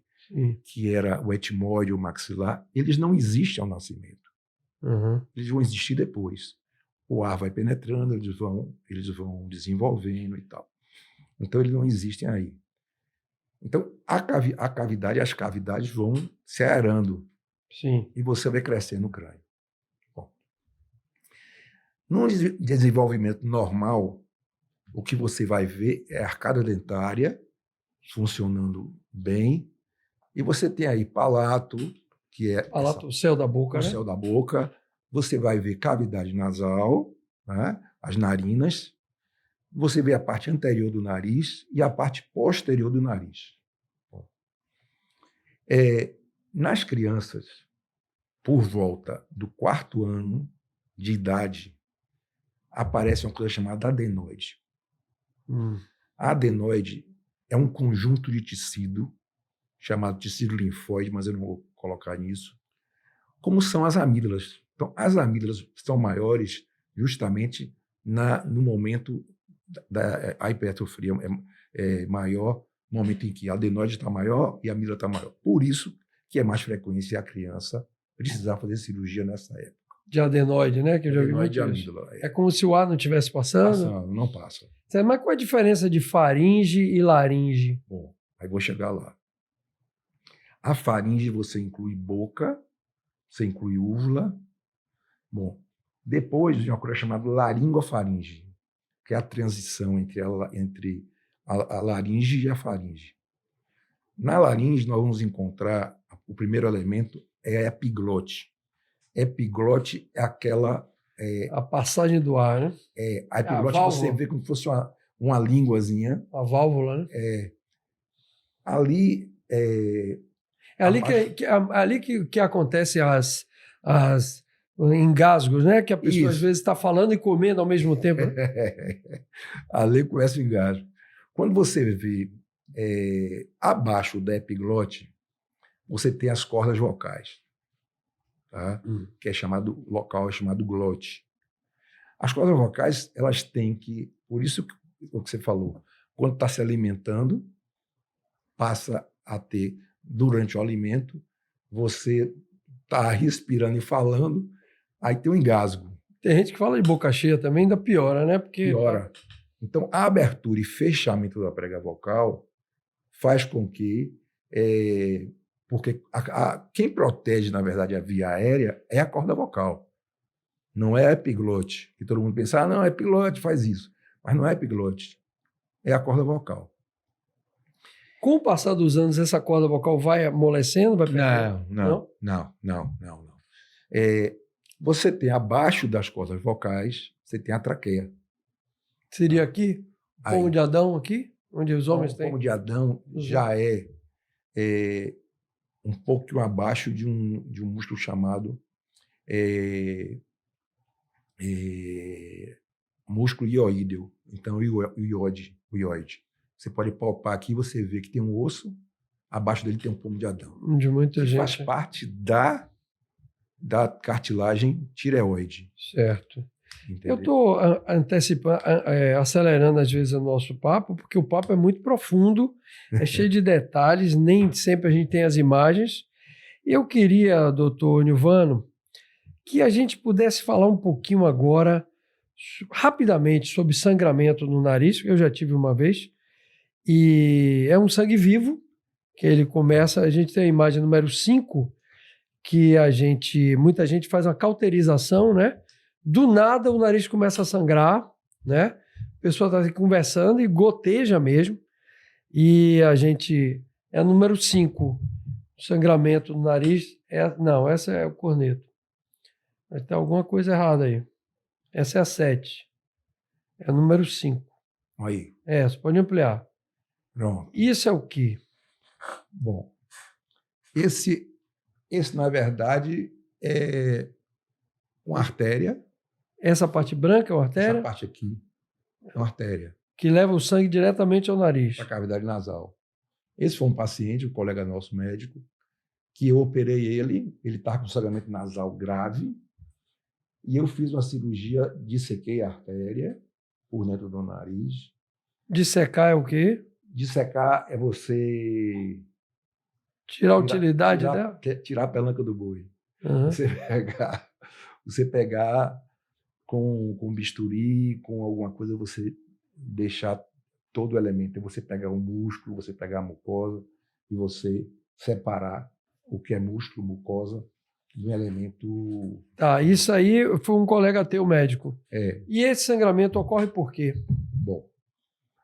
que era o etmóide, o maxilar, eles não existem ao nascimento. Uhum. Eles vão existir depois. O ar vai penetrando, eles vão desenvolvendo e tal. Então, eles não existem aí. Então, a cavidade, as cavidades vão se aerando. Sim. E você vai crescendo no crânio. Bom, no desenvolvimento normal, o que você vai ver é a arcada dentária funcionando bem, e você tem aí palato, que é o céu da boca, o né? céu da boca. Você vai ver cavidade nasal, né? As narinas. Você vê a parte anterior do nariz e a parte posterior do nariz. Nas crianças, por volta do 4º ano de idade, aparece uma coisa chamada adenoide. A adenoide é um conjunto de tecido, chamado tecido linfóide, mas eu não vou colocar nisso, como são as amígdalas. Então, as amígdalas são maiores justamente no momento da hipertrofia, é maior no momento em que a adenoide está maior e a amígdala está maior. Por isso que é mais frequência a criança precisar fazer cirurgia nessa época. De adenoide, né? Que eu já vi muito de isso. amígdala. É como se o ar não estivesse passando? Não passa. Mas qual a diferença de faringe e laringe? Bom, aí vou chegar lá. A faringe você inclui boca, você inclui úvula. Bom, depois de uma coisa chamada laringofaringe, que é a transição entre a laringe e a faringe. Na laringe, nós vamos encontrar o primeiro elemento é a epiglote. Epiglote é aquela... a passagem do ar, né? A epiglote você vê como se fosse uma línguazinha. A válvula, né? Ali... É ali que acontecem as engasgos, né? Que a pessoa às vezes está falando e comendo ao mesmo tempo. Né? Ali começa o engasgo. Quando você vê abaixo da epiglote, você tem as cordas vocais, tá? Que é chamado glote. As cordas vocais, elas têm que, por isso que o que você falou, quando está se alimentando, passa a ter, durante o alimento, você está respirando e falando, aí tem um engasgo. Tem gente que fala de boca cheia também, ainda piora, né? Piora. Então, a abertura e fechamento da prega vocal faz com que... porque quem protege, na verdade, a via aérea é a corda vocal. Não é a epiglote. Que todo mundo pensa, não, a epiglote faz isso. Mas não é a epiglote. É a corda vocal. Com o passar dos anos, essa corda vocal vai amolecendo? Não. Você tem abaixo das cordas vocais, você tem a traqueia. Seria aqui? O pomo de Adão aqui? Onde os homens têm? O pomo de Adão já é um pouco abaixo de um músculo chamado músculo ióideo. Então, o ióide. Você pode palpar aqui e você vê que tem um osso, abaixo dele tem um pomo de Adão. De muita gente. Faz parte da cartilagem tireoide. Certo. Entendeu? Eu estou antecipando, acelerando às vezes o nosso papo, porque o papo é muito profundo, é cheio de detalhes, nem sempre a gente tem as imagens. Eu queria, doutor Nilvano, que a gente pudesse falar um pouquinho agora, rapidamente, sobre sangramento no nariz, que eu já tive uma vez, e é um sangue vivo, que ele começa, a gente tem a imagem número 5, que muita gente faz uma cauterização, né? Do nada o nariz começa a sangrar, né? A pessoa está conversando e goteja mesmo, e a gente, é número 5, sangramento no nariz, não, essa é o corneto. Mas tem alguma coisa errada aí. Essa é a 7. É o número 5. Aí. Você pode ampliar. Pronto. Isso é o quê? Bom, esse na verdade, é uma artéria. Essa parte branca é uma artéria? Essa parte aqui é uma artéria. Que leva o sangue diretamente ao nariz. Para a cavidade nasal. Esse foi um paciente, um colega nosso médico, que eu operei ele estava com sangramento nasal grave, e eu fiz uma cirurgia, dissequei a artéria por dentro do nariz. Dissecar é o quê? Dissecar é você... Tirar a utilidade dela? Tirar a pelanca do boi. Uhum. Você pegar com bisturi, com alguma coisa, você deixar todo o elemento. Você pegar o músculo, você pegar a mucosa e você separar o que é músculo, mucosa, de um elemento... Tá, isso aí foi um colega teu médico. E esse sangramento ocorre por quê? Bom,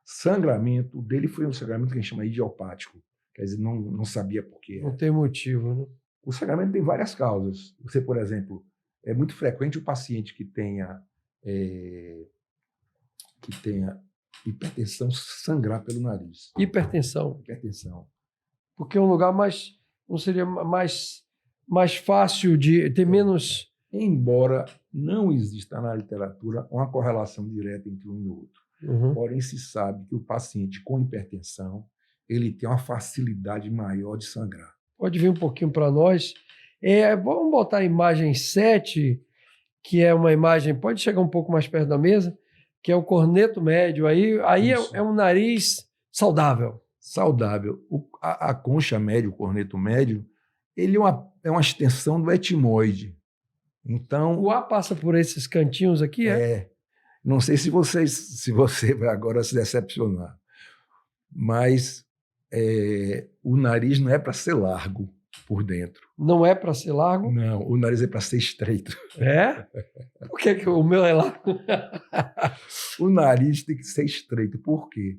sangramento dele foi um sangramento que a gente chama idiopático. Quer dizer, não sabia por quê. Não tem motivo, né? O sangramento tem várias causas. Você, por exemplo, é muito frequente o paciente que tenha hipertensão sangrar pelo nariz. Hipertensão. Porque é um lugar não seria mais fácil de ter menos... Embora não exista na literatura uma correlação direta entre um e outro. Uhum. Porém, se sabe que o paciente com hipertensão ele tem uma facilidade maior de sangrar. Pode vir um pouquinho para nós. Vamos botar a imagem 7, que é uma imagem, pode chegar um pouco mais perto da mesa, que é o corneto médio. Aí é um nariz saudável. Saudável. A concha média, o corneto médio, ele é uma extensão do etimoide. Então, o ar passa por esses cantinhos aqui, Não sei se você vai agora se decepcionar, mas o nariz não é para ser largo por dentro. Não é para ser largo? Não, o nariz é para ser estreito. É? Por que o meu é largo? O nariz tem que ser estreito. Por quê?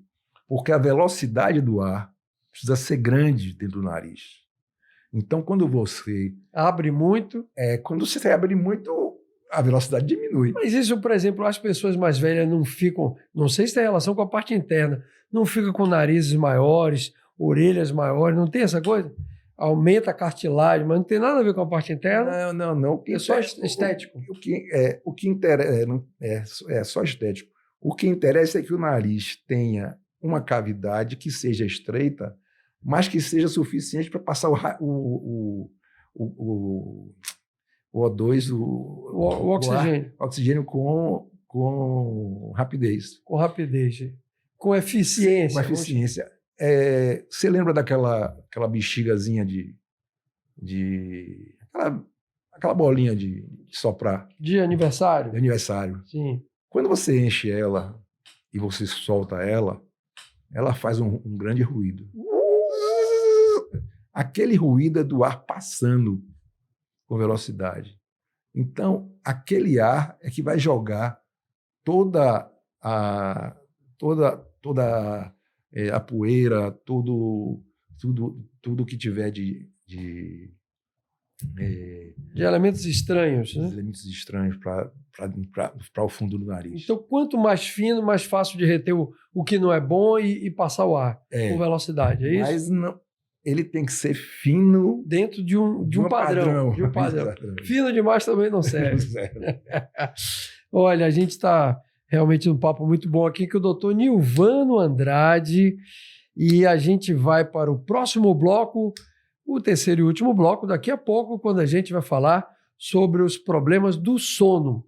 Porque a velocidade do ar precisa ser grande dentro do nariz. Então, quando você abre muito. Quando você abre muito, a velocidade diminui. Mas isso, por exemplo, as pessoas mais velhas não ficam, não sei se tem relação com a parte interna, não ficam com narizes maiores, orelhas maiores, não tem essa coisa? Aumenta a cartilagem, mas não tem nada a ver com a parte interna? Não. É só estético. O que interessa é só estético. O que interessa é que o nariz tenha uma cavidade que seja estreita, mas que seja suficiente para passar o O2, o oxigênio. Oxigênio com rapidez. Com rapidez. Com eficiência. Com eficiência. Você lembra daquela bexigazinha aquela bolinha de soprar? De aniversário? De aniversário. Sim. Quando você enche ela e você solta ela faz um grande ruído. Aquele ruído é do ar passando com velocidade. Então, aquele ar é que vai jogar toda a poeira, tudo que tiver de elementos estranhos, né? Elementos estranhos para o fundo do nariz. Então, quanto mais fino, mais fácil de reter o que não é bom e passar o ar com velocidade, é isso? Mas não, ele tem que ser fino dentro de um padrão. De um padrão. Fino demais também não serve. Olha, a gente está realmente num papo muito bom aqui com o doutor Nilvano Andrade e a gente vai para o próximo bloco, o terceiro e último bloco, daqui a pouco, quando a gente vai falar sobre os problemas do sono.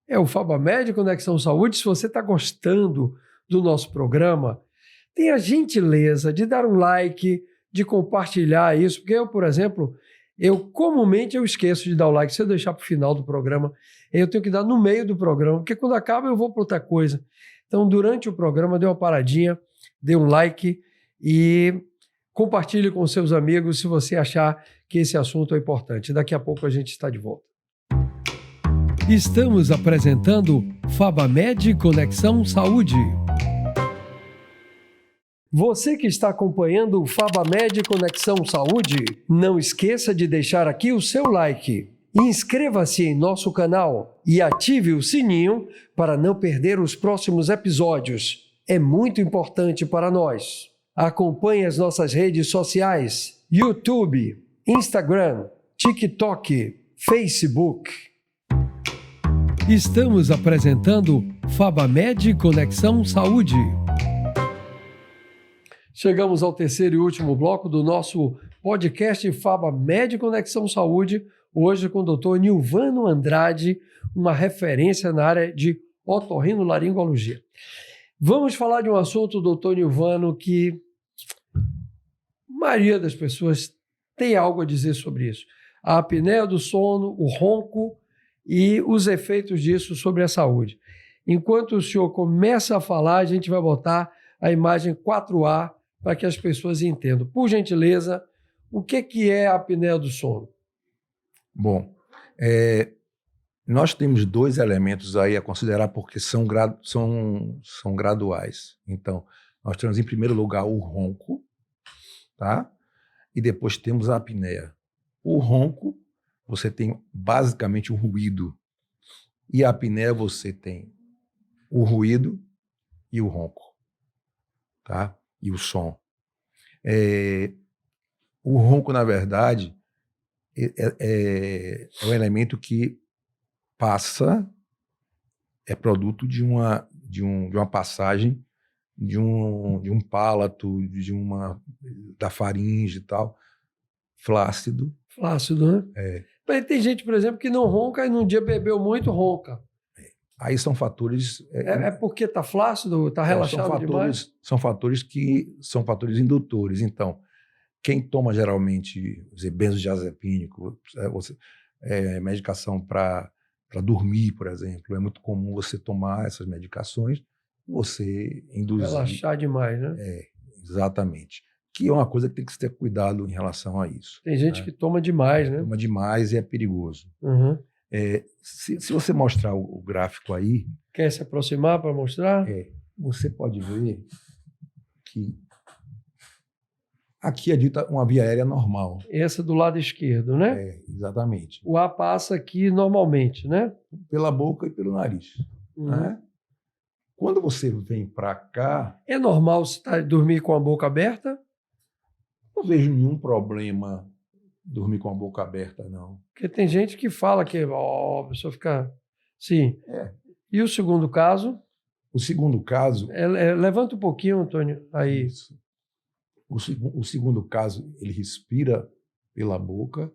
É o FabaMed Conexão Saúde. Se você está gostando do nosso programa, tenha a gentileza de dar um like, de compartilhar isso, porque eu, por exemplo, comumente esqueço de dar o like. Se eu deixar para o final do programa, eu tenho que dar no meio do programa, porque quando acaba eu vou para outra coisa. Então, durante o programa, dê uma paradinha, dê um like e compartilhe com seus amigos se você achar que esse assunto é importante. Daqui a pouco a gente está de volta. Estamos apresentando FabaMed Conexão Saúde. Você que está acompanhando o FabaMed Conexão Saúde, não esqueça de deixar aqui o seu like. Inscreva-se em nosso canal e ative o sininho para não perder os próximos episódios. É muito importante para nós. Acompanhe as nossas redes sociais: YouTube, Instagram, TikTok, Facebook. Estamos apresentando FabaMed Conexão Saúde. Chegamos ao terceiro e último bloco do nosso podcast FabaMed Conexão Saúde, hoje com o Dr. Nilvano Andrade, uma referência na área de otorrinolaringologia. Vamos falar de um assunto, doutor Nilvano, que a maioria das pessoas tem algo a dizer sobre isso. A apneia do sono, o ronco e os efeitos disso sobre a saúde. Enquanto o senhor começa a falar, a gente vai botar a imagem 4A para que as pessoas entendam. Por gentileza, o que é a apneia do sono? Bom, nós temos dois elementos aí a considerar porque são graduais. Então, nós temos em primeiro lugar o ronco, tá? E depois temos a apneia. O ronco, você tem basicamente o ruído. E a apneia, você tem o ruído e o ronco, tá? E o som. O ronco, na verdade, é um elemento que passa, é produto de uma passagem de um pálato, da faringe e tal, flácido. Flácido, né? Mas tem gente, por exemplo, que não ronca e num dia bebeu muito, ronca. Aí são fatores... porque está flácido, está relaxado demais? São fatores indutores. Então, quem toma geralmente benzodiazepínico, medicação para dormir, por exemplo. É muito comum você tomar essas medicações, você induzir. Relaxar demais, né? Exatamente. Que é uma coisa que tem que se ter cuidado em relação a isso. Tem gente que toma demais, né? Toma demais e é perigoso. Uhum. Se você mostrar o gráfico aí... Quer se aproximar para mostrar? Você pode ver que aqui é dita uma via aérea normal. Essa do lado esquerdo, né? Exatamente. O ar passa aqui normalmente, né? Pela boca e pelo nariz. Né? Quando você vem para cá... É normal você dormir com a boca aberta? Não vejo nenhum problema dormir com a boca aberta, não. Porque tem gente que fala que a pessoa fica... Sim. E o segundo caso? O segundo caso... levanta um pouquinho, Antônio. Aí. Isso. O segundo caso, ele respira pela boca,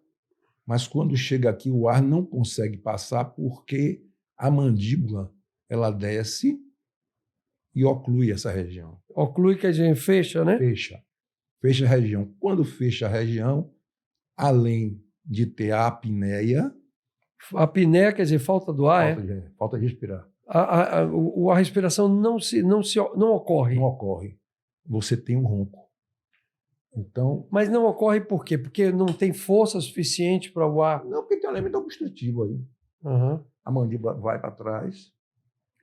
mas quando chega aqui, o ar não consegue passar porque a mandíbula ela desce e oclui essa região. Oclui que a gente fecha, né? Fecha a região. Quando fecha a região, além de ter a apneia... A apneia quer dizer falta do ar, falta de respirar. A respiração não ocorre. Não ocorre. Você tem um ronco. Então, mas não ocorre por quê? Porque não tem força suficiente para o ar? Não, porque tem um elemento obstrutivo aí. A mandíbula vai para trás.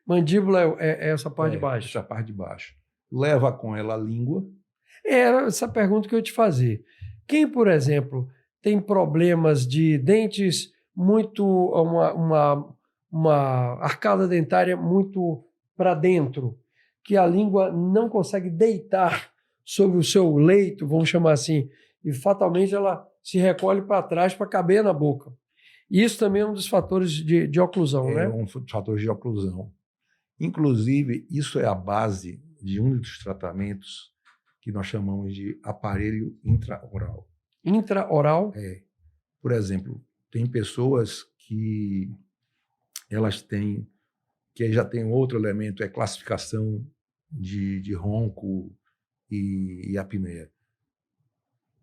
Mandíbula é essa parte de baixo? Essa parte de baixo. Leva com ela a língua. Era essa pergunta que eu ia te fazer. Quem, por exemplo, tem problemas de dentes muito... uma arcada dentária muito para dentro, que a língua não consegue deitar sobre o seu leito, vamos chamar assim, e fatalmente ela se recolhe para trás para caber na boca. Isso também é um dos fatores de oclusão, né? É um dos fatores de oclusão. Inclusive, isso é a base de um dos tratamentos que nós chamamos de aparelho intraoral. Intraoral? Por exemplo, tem pessoas que elas têm, que já tem outro elemento, classificação de ronco e apneia.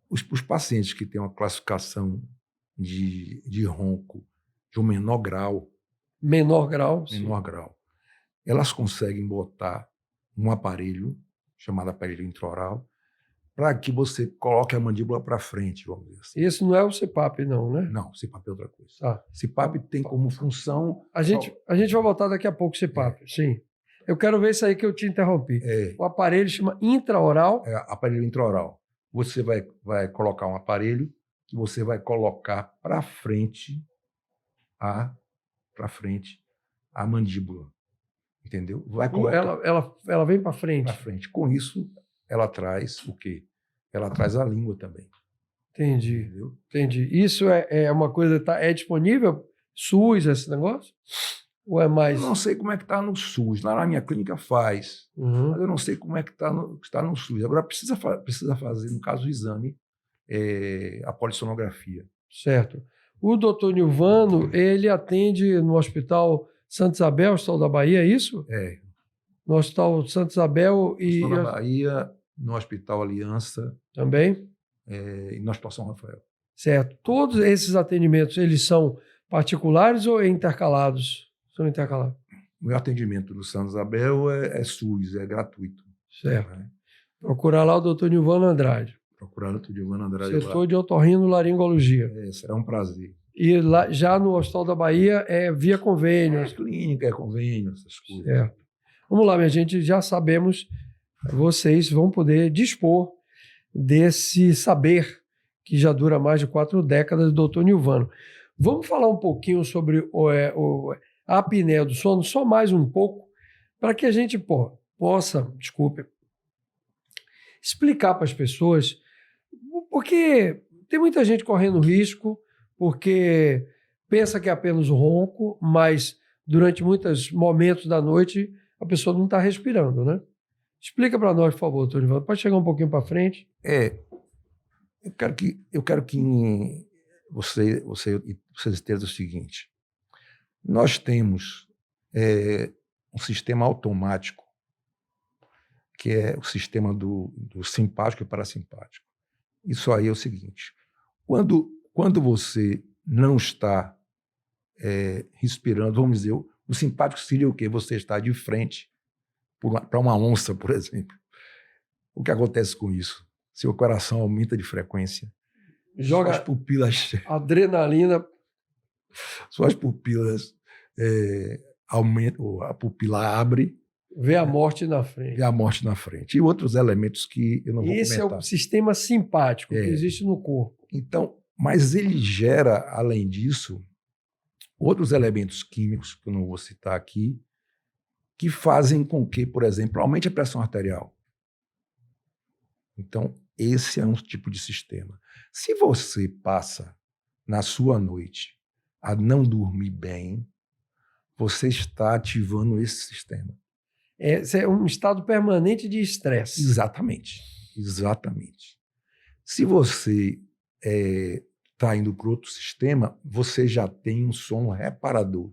Os pacientes que têm uma classificação de ronco de um menor grau, elas conseguem botar um aparelho chamado aparelho intraoral para que você coloque a mandíbula para frente, vamos dizer assim. Esse não é o CPAP, não, né? Não, CPAP é outra coisa. CPAP tem como função... A gente vai voltar daqui a pouco CPAP, sim. Eu quero ver isso aí que eu te interrompi. O aparelho chama intraoral. Aparelho intraoral. Você vai colocar um aparelho que você vai colocar para frente a mandíbula. Entendeu? Vai colocar... ela vem para frente. Para frente. Com isso, ela traz o quê? Ela traz a língua também. Entendi. Entendeu? Entendi. Isso é uma coisa... É disponível? SUS, esse negócio? Ou é mais... Eu não sei como é que está no SUS. Lá na minha clínica faz. Mas eu não sei como é que está no SUS. Agora precisa fazer, no caso, o exame, a polissonografia. Certo. O doutor Nilvano, ele atende no Hospital Santa Isabel, Hospital da Bahia, é isso? No Hospital Santa Isabel e... Hospital da Bahia, no Hospital Aliança. Também? E no Hospital São Rafael. Certo. Todos esses atendimentos, eles são particulares ou intercalados? São intercalados. O meu atendimento no Santa Isabel é SUS, é gratuito. Certo. Procurar lá o doutor Nilvano Andrade. Procurar o doutor Nilvano Andrade Setor lá. de otorrinolaringologia. Será um prazer. E lá, já no Hospital da Bahia é via convênio. Clínica, convênio, essas coisas. Certo. Vamos lá, minha gente, já sabemos, vocês vão poder dispor desse saber que já dura mais de 4 décadas do doutor Nilvano. Vamos falar um pouquinho sobre a apneia do sono, só mais um pouco, para que a gente possa, explicar para as pessoas, porque tem muita gente correndo risco, porque pensa que é apenas o ronco, mas durante muitos momentos da noite a pessoa não está respirando, né? Explica para nós, por favor, doutor Nilvano. Pode chegar um pouquinho para frente? Eu quero que vocês entendam o seguinte. Nós temos um sistema automático, que é o sistema do simpático e parasimpático. Isso aí é o seguinte. Quando você não está respirando, vamos dizer, o simpático seria o quê? Você está de frente para uma onça, por exemplo. O que acontece com isso? Seu coração aumenta de frequência, Joga suas pupilas, adrenalina. suas pupilas aumentam, a pupila abre, Vê a morte na frente. e a morte na frente. E outros elementos que eu não vou Esse comentar. é o sistema simpático que existe no corpo. Então, mas ele gera, além disso, outros elementos químicos, que eu não vou citar aqui, que fazem com que, por exemplo, aumente a pressão arterial. Então, esse é um tipo de sistema. Se você passa na sua noite a não dormir bem, você está ativando esse sistema. Esse é um estado permanente de estresse. Exatamente. Exatamente. Se você está indo para outro sistema, você já tem um sono reparador.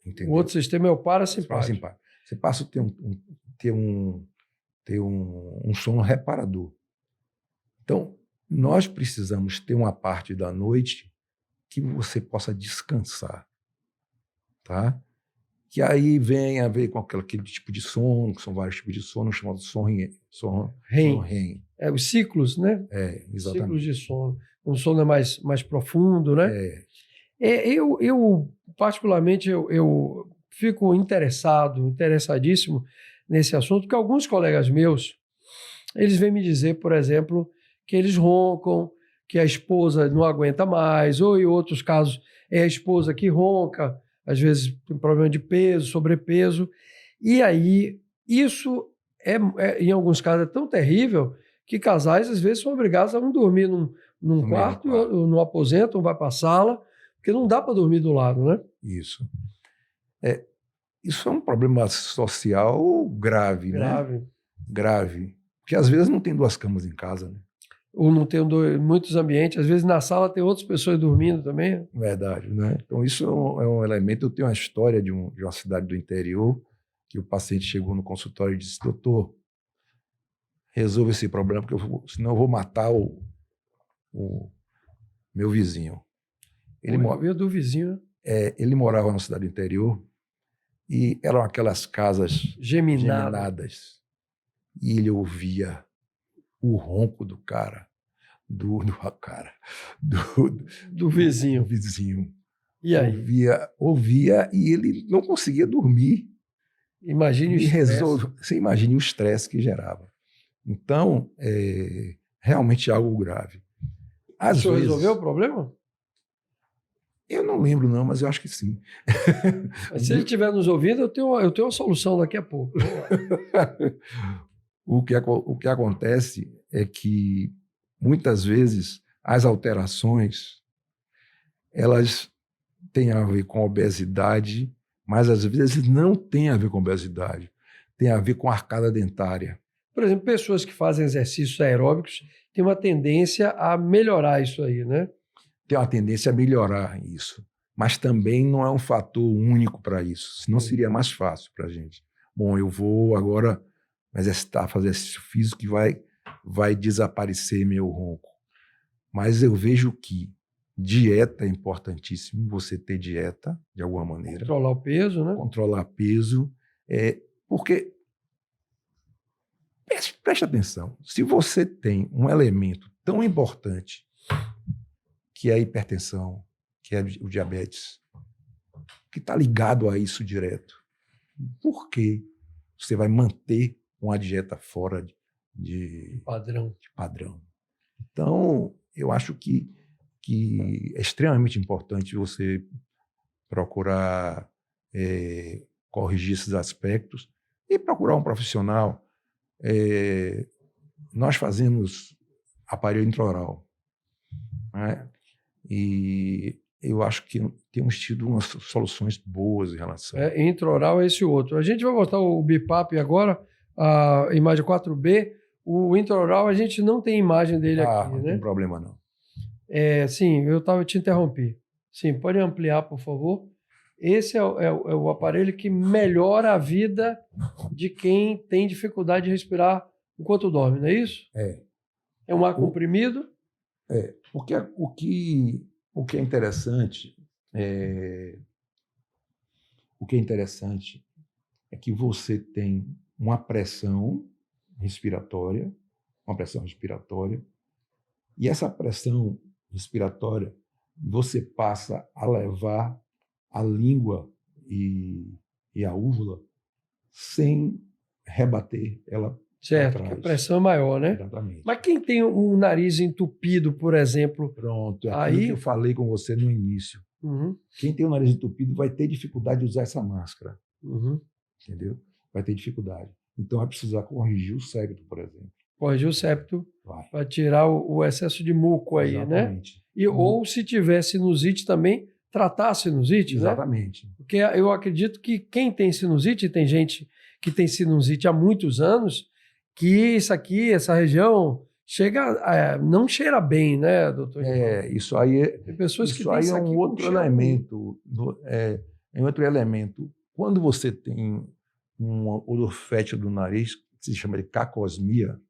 Entendeu? O outro sistema é o parasimpático. Você passa a ter um sono reparador. Então, nós precisamos ter uma parte da noite que você possa descansar, tá? Que aí vem a ver com aquele tipo de sono, que são vários tipos de sono, chamado sono REM. Os ciclos, né? Exatamente. Ciclos de sono. Um sono é mais profundo, né? Eu particularmente, eu fico interessadíssimo nesse assunto, porque alguns colegas meus, eles vêm me dizer, por exemplo, que eles roncam, que a esposa não aguenta mais, ou em outros casos é a esposa que ronca, às vezes tem problema de peso, sobrepeso, e aí isso em alguns casos é tão terrível que casais às vezes são obrigados a não dormir num quarto, ou no aposento, ou vai para a sala, porque não dá para dormir do lado, né? Isso. Isso é um problema social grave, né? Grave. Porque às vezes não tem duas camas em casa, né? Ou não tem muitos ambientes, às vezes na sala tem outras pessoas dormindo também. Verdade, né? Então isso é um elemento. Eu tenho uma história de uma cidade do interior, que o paciente chegou no consultório e disse: doutor, resolva esse problema, porque senão eu vou matar o meu vizinho. Ele do vizinho. Ele morava na cidade do interior e eram aquelas casas geminadas. E ele ouvia o ronco do cara, do vizinho. E aí? Ouvia e ele não conseguia dormir. Imagine o estresse. Você imagine o estresse que gerava. Então, realmente algo grave. O senhor resolveu o problema? Eu não lembro, não, mas eu acho que sim. Mas se ele estiver nos ouvindo, eu tenho uma solução daqui a pouco. O que acontece é que, muitas vezes, as alterações elas têm a ver com obesidade, mas às vezes não tem a ver com obesidade. Tem a ver com arcada dentária. Por exemplo, pessoas que fazem exercícios aeróbicos têm uma tendência a melhorar isso aí, né? Tem uma tendência a melhorar isso. Mas também não é um fator único para isso. Senão seria mais fácil para a gente. Bom, eu vou agora fazer exercício físico que vai desaparecer meu ronco. Mas eu vejo que dieta é importantíssimo, você ter dieta, de alguma maneira. Controlar o peso, né? Controlar peso. Porque, preste atenção, se você tem um elemento tão importante que é a hipertensão, que é o diabetes, que está ligado a isso direto, por que você vai manter uma dieta fora de padrão? Então, eu acho que é extremamente importante você procurar corrigir esses aspectos e procurar um profissional. Nós fazemos aparelho intraoral, né? E eu acho que temos tido umas soluções boas em relação. Intraoral é esse outro. A gente vai botar o BiPAP agora, a imagem 4B. O intraoral a gente não tem imagem dele aqui, não né? tem problema não. Sim, eu te interrompi. Sim, pode ampliar, por favor. Esse é o aparelho que melhora a vida de quem tem dificuldade de respirar enquanto dorme, não é isso? É um ar comprimido? O que é interessante, O que é interessante é que você tem uma pressão respiratória, e essa pressão respiratória você passa a levar a língua e a úvula sem rebater ela. Certo, que a pressão é maior, né? Exatamente. Mas quem tem um nariz entupido, por exemplo... Pronto, é aquilo que eu falei com você no início. Quem tem o nariz entupido vai ter dificuldade de usar essa máscara. Entendeu? Vai ter dificuldade. Então vai precisar corrigir o septo, por exemplo. Corrigir o septo para tirar o excesso de muco aí, exatamente, né? E, ou se tiver sinusite também, tratar a sinusite, exatamente, né? Porque eu acredito que quem tem sinusite, tem gente que tem sinusite há muitos anos, que isso aqui, essa região, não cheira bem, né, doutor? Isso aí tem pessoas que isso aí é um outro elemento. É um outro elemento. Quando você tem um odor fétido do nariz, que se chama de cacosmia,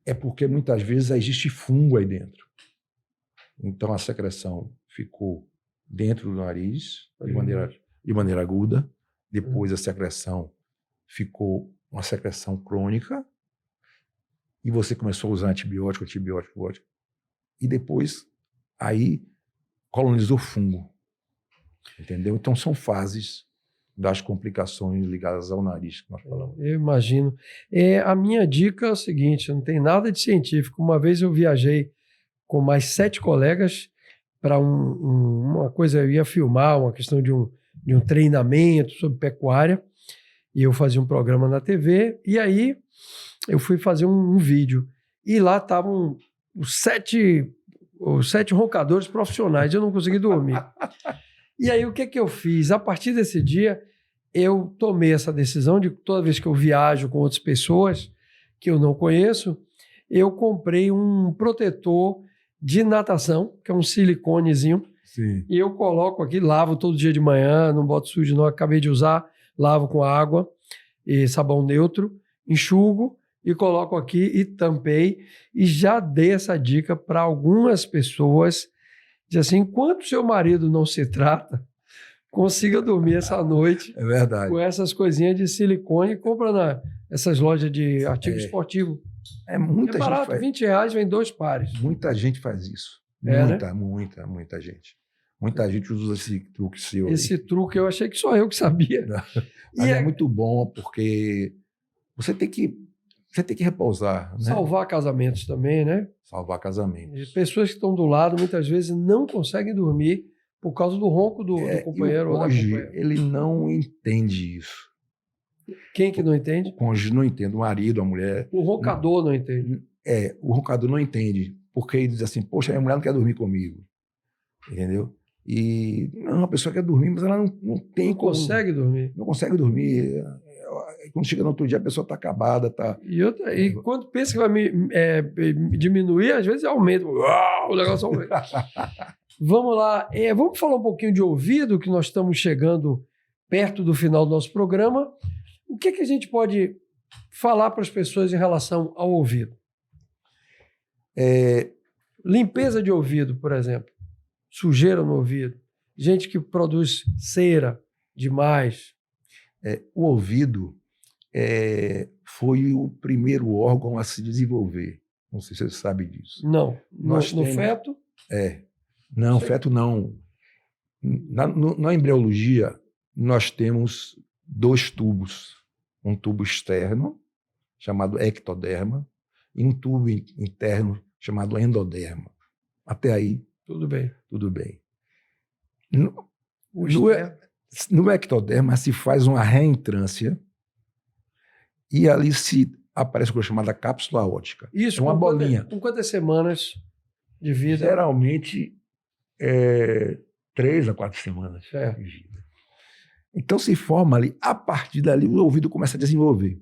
é porque muitas vezes existe fungo aí dentro. Então a secreção ficou dentro do nariz de maneira aguda, depois a secreção ficou uma secreção crônica, e você começou a usar antibiótico, e depois aí colonizou fungo. Entendeu? Então são fases das complicações ligadas ao nariz que nós falamos. Eu imagino. A minha dica é o seguinte, não tem nada de científico. Uma vez eu viajei com mais 7 colegas para uma coisa, eu ia filmar uma questão de um treinamento sobre pecuária, e eu fazia um programa na TV, e aí eu fui fazer um vídeo, e lá estavam os 7 roncadores profissionais, eu não consegui dormir. E aí o que eu fiz? A partir desse dia, eu tomei essa decisão de toda vez que eu viajo com outras pessoas que eu não conheço, eu comprei um protetor de natação, que é um siliconezinho. Sim. E eu coloco aqui, lavo todo dia de manhã, não boto sujo não, acabei de usar, lavo com água e sabão neutro, enxugo e coloco aqui e tampei, e já dei essa dica para algumas pessoas, de assim, enquanto seu marido não se trata, consiga dormir essa noite. É verdade. Com essas coisinhas de silicone, compra nessas lojas de artigo esportivo. Muita barato, gente R$20 vem 2 pares. Muita gente faz isso. Né? Muita gente. Muita gente usa esse truque seu. Esse truque eu achei que só eu que sabia. Mas é muito bom, porque você tem que repousar. Né? Salvar casamentos também, né? Salvar casamentos. E pessoas que estão do lado, muitas vezes, não conseguem dormir por causa do ronco do companheiro ou da companheira. Ele não entende isso. Quem que não entende? O cônjuge não entende, o marido, a mulher. O roncador não entende. O roncador não entende, porque ele diz assim, poxa, a mulher não quer dormir comigo. Entendeu? E a pessoa quer dormir, mas ela não tem não consegue dormir. Não consegue dormir. Quando chega no outro dia, a pessoa está acabada. E quando pensa que vai diminuir, às vezes aumenta. O negócio aumenta. Vamos lá. Vamos falar um pouquinho de ouvido, que nós estamos chegando perto do final do nosso programa. O que a gente pode falar para as pessoas em relação ao ouvido? Limpeza de ouvido, por exemplo. Sujeira no ouvido. Gente que produz cera demais. O ouvido foi o primeiro órgão a se desenvolver. Não sei se você sabe disso. Não. No feto? Não, feto não. Na embriologia, nós temos 2 tubos. Um tubo externo, chamado ectoderma, e um tubo interno, chamado endoderma. Até aí, tudo bem. Tudo bem. No ectoderma se faz uma reentrância e ali aparece o que é chamada cápsula óptica. Isso, uma bolinha. Com quantas semanas de vida? Geralmente, 3 a 4 semanas de vida. Então se forma ali, a partir dali o ouvido começa a desenvolver.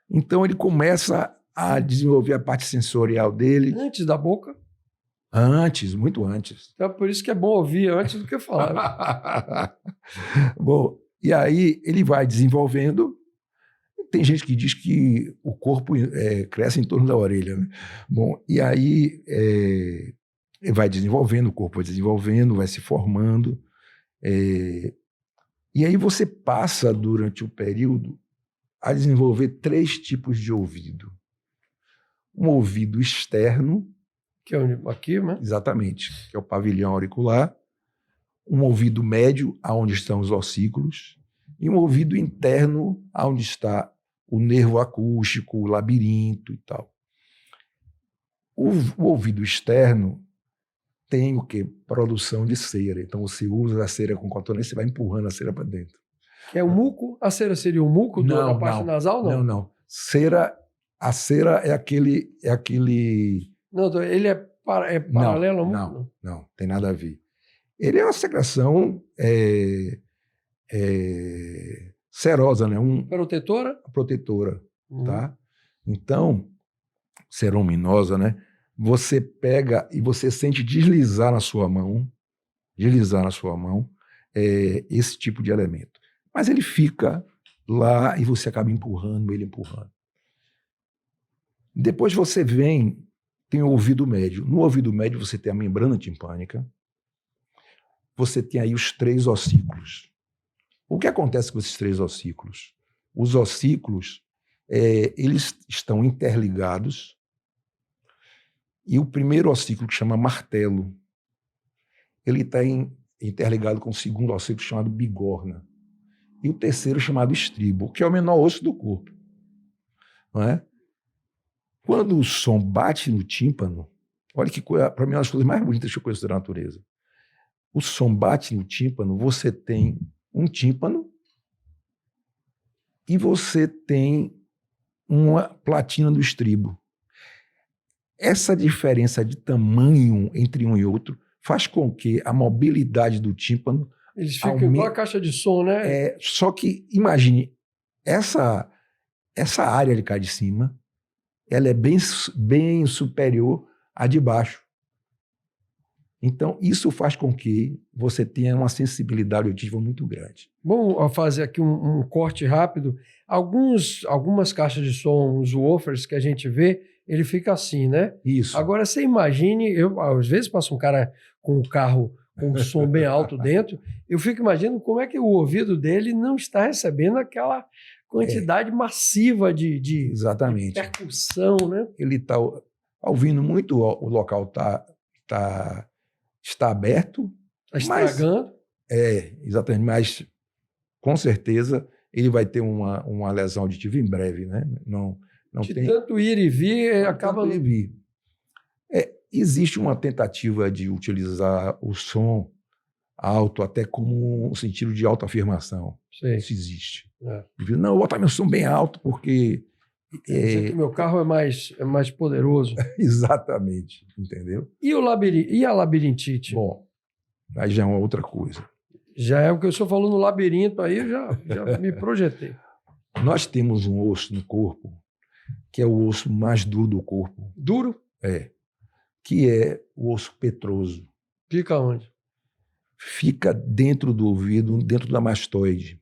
Então ele começa a desenvolver a parte sensorial dele. Antes da boca? Antes, muito antes. Então, por isso que é bom ouvir antes do que falar. Bom, e aí ele vai desenvolvendo. Tem gente que diz que o corpo cresce em torno da orelha. Né? Bom, e aí vai desenvolvendo, o corpo vai desenvolvendo, vai se formando. E aí você passa, durante o período, a desenvolver 3 tipos de ouvido. Um ouvido externo, que é aqui, né? Exatamente, que é o pavilhão auricular. Um ouvido médio, aonde estão os ossículos. E um ouvido interno, aonde está o nervo acústico, o labirinto e tal. O ouvido externo tem o quê? Produção de cera. Então você usa a cera com cotonete, você vai empurrando a cera para dentro. Que é o muco? A cera seria o muco da parte nasal, não? Não. A cera é aquele... Não, ele é paralelo ao muco? Não, tem nada a ver. Ele é uma secreção serosa, né? Protetora? Protetora, tá? Então, cerominosa, né? Você pega e você sente deslizar na sua mão esse tipo de elemento. Mas ele fica lá e você acaba empurrando. Depois você tem o ouvido médio. No ouvido médio você tem a membrana timpânica, você tem aí os 3 ossículos. O que acontece com esses 3 ossículos? Os ossículos, eles estão interligados, e o primeiro ossículo, que chama martelo, ele está interligado com o segundo ossículo, chamado bigorna, e o terceiro, chamado estribo, que é o menor osso do corpo. Não é? Quando o som bate no tímpano, olha que coisa, para mim, é uma das coisas mais bonitas que eu conheço da natureza. O som bate no tímpano, você tem um tímpano e você tem uma platina do estribo. Essa diferença de tamanho entre um e outro faz com que a mobilidade do tímpano... Eles ficam igual a caixa de som, né? Só que, imagine, essa área de cá de cima, ela é bem superior à de baixo. Então, isso faz com que você tenha uma sensibilidade auditiva muito grande. Vamos fazer aqui um corte rápido. Algumas caixas de som, os woofers que a gente vê, ele fica assim, né? Isso. Agora, você imagine, às vezes passa um cara com um carro com um som bem alto dentro, eu fico imaginando como é que o ouvido dele não está recebendo aquela quantidade massiva de percussão, né? Ele está ouvindo muito, o local está aberto. Está estragando. Exatamente, mas com certeza ele vai ter uma lesão auditiva em breve, né? Não tem tanto ir e vir, acaba... Ir e vir. Existe uma tentativa de utilizar o som alto até como um sentido de autoafirmação. Sim. Isso existe. Não, eu vou botar meu som bem alto porque... que meu carro é mais poderoso. Exatamente, entendeu? E a labirintite? Bom, aí já é uma outra coisa. Já é o que o senhor falou no labirinto, aí eu já me projetei. Nós temos um osso no corpo, que é o osso mais duro do corpo. Duro? Que é o osso petroso. Fica onde? Fica dentro do ouvido, dentro da mastoide.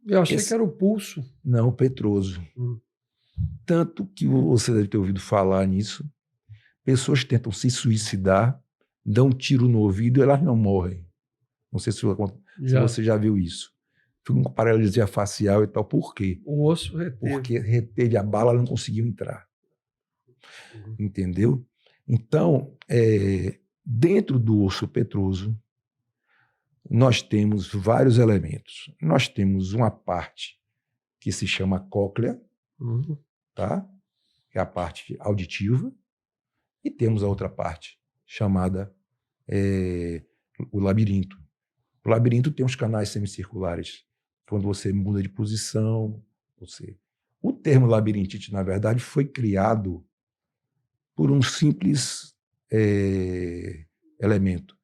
Eu achei que era o pulso. Não, o petroso. Tanto que você deve ter ouvido falar nisso. Pessoas tentam se suicidar, dão um tiro no ouvido e elas não morrem. Não sei se você já viu isso. Fica com paralisia facial e tal. Por quê? O osso reteve. Porque reteve a bala, ela não conseguiu entrar. Entendeu? Então, dentro do osso petroso, nós temos vários elementos. Nós temos uma parte que se chama cóclea, tá? Que é a parte auditiva, e temos a outra parte chamada o labirinto. O labirinto tem os canais semicirculares. Quando você muda de posição, o termo labirintite, na verdade, foi criado por um simples elemento.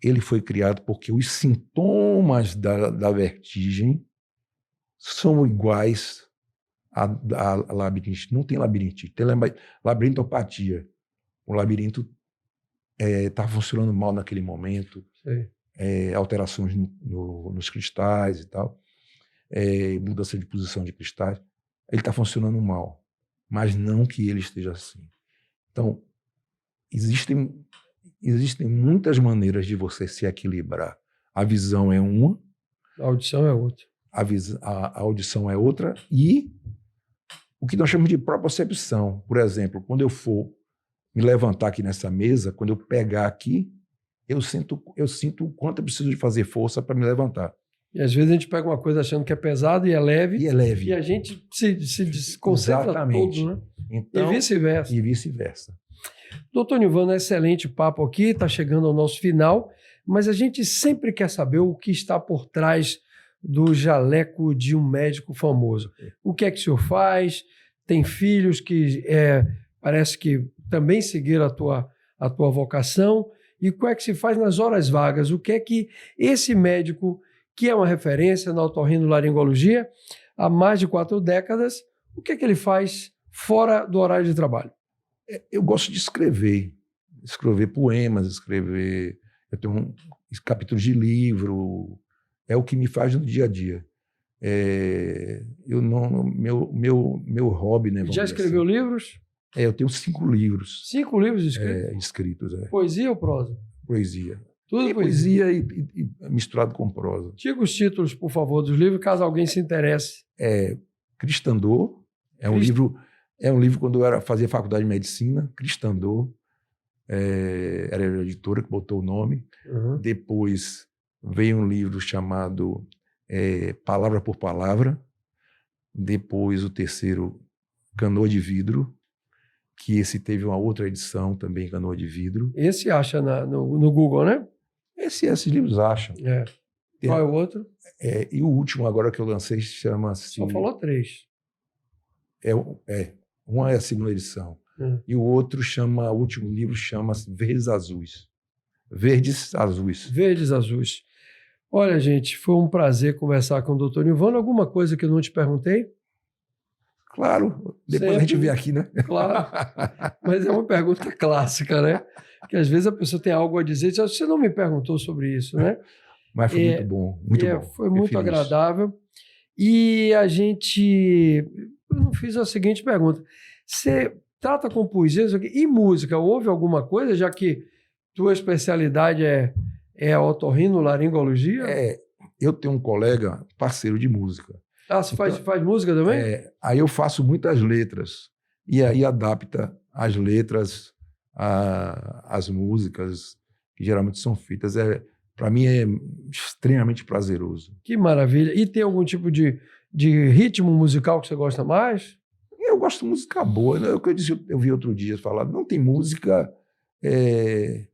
Ele foi criado porque os sintomas da vertigem são iguais a labirintite. Não tem labirintite, tem labirintopatia. O labirinto está funcionando mal naquele momento, alterações nos cristais e tal, mudança de posição de cristais. Ele está funcionando mal, mas não que ele esteja assim. Então, existem muitas maneiras de você se equilibrar. A visão é uma, A audição é outra. a audição é outra, e o que nós chamamos de propriocepção. Por exemplo, quando eu for me levantar aqui nessa mesa, quando eu pegar aqui, eu sinto o quanto eu preciso de fazer força para me levantar. E às vezes a gente pega uma coisa achando que é pesado e é leve. E é leve. E a gente se desconcentra Exatamente. todo, né? Então, E vice-versa. E vice-versa. Doutor Nilvano, excelente papo aqui, está chegando ao nosso final, mas a gente sempre quer saber o que está por trás do jaleco de um médico famoso. O que é que o senhor faz? Tem filhos que parece que também seguiram a tua vocação? E o que é que se faz nas horas vagas? O que é que esse médico, que é uma referência na otorrinolaringologia há mais de 4 décadas, o que é que ele faz fora do horário de trabalho? Eu gosto de escrever poemas, eu tenho capítulos de livro, é o que me faz no dia a dia. Meu hobby, né? Já escreveu livros? Eu tenho 5 livros. 5 livros escritos? Escritos. Poesia ou prosa? Poesia. Tudo poesia e misturado com prosa. Diga os títulos, por favor, dos livros, caso alguém se interesse. Cristandor, um livro quando eu fazia faculdade de medicina, Cristandor, era a editora que botou o nome. Uhum. Depois veio um livro chamado Palavra por Palavra. Depois o terceiro, Canoa de Vidro, que esse teve uma outra edição também, Canoa de Vidro. Esse acha no Google, né? Esses livros acham. Qual é o outro? E o último agora que eu lancei chama-se... Só falou 3. Uma é a segunda edição. E o último livro chama-se Verdes Azuis. Verdes Azuis. Verdes Azuis. Olha, gente, foi um prazer conversar com o doutor Nilvano. Alguma coisa que eu não te perguntei? Claro, depois sempre. A gente vê aqui, né? Claro, mas é uma pergunta clássica, né? Que às vezes a pessoa tem algo a dizer e diz, você não me perguntou sobre isso, né? Mas foi muito bom, muito bom. Foi muito agradável. E a gente... Eu não fiz a seguinte pergunta. Você trata com poesia e música? Houve alguma coisa, já que tua especialidade é a otorrinolaringologia? Eu tenho um colega parceiro de música. Você faz música também? Aí eu faço muitas letras. E aí adapta as letras às músicas que geralmente são feitas. Para mim é extremamente prazeroso. Que maravilha. E tem algum tipo de ritmo musical que você gosta mais? Eu gosto de música boa. Né? Eu vi outro dia falar, não tem música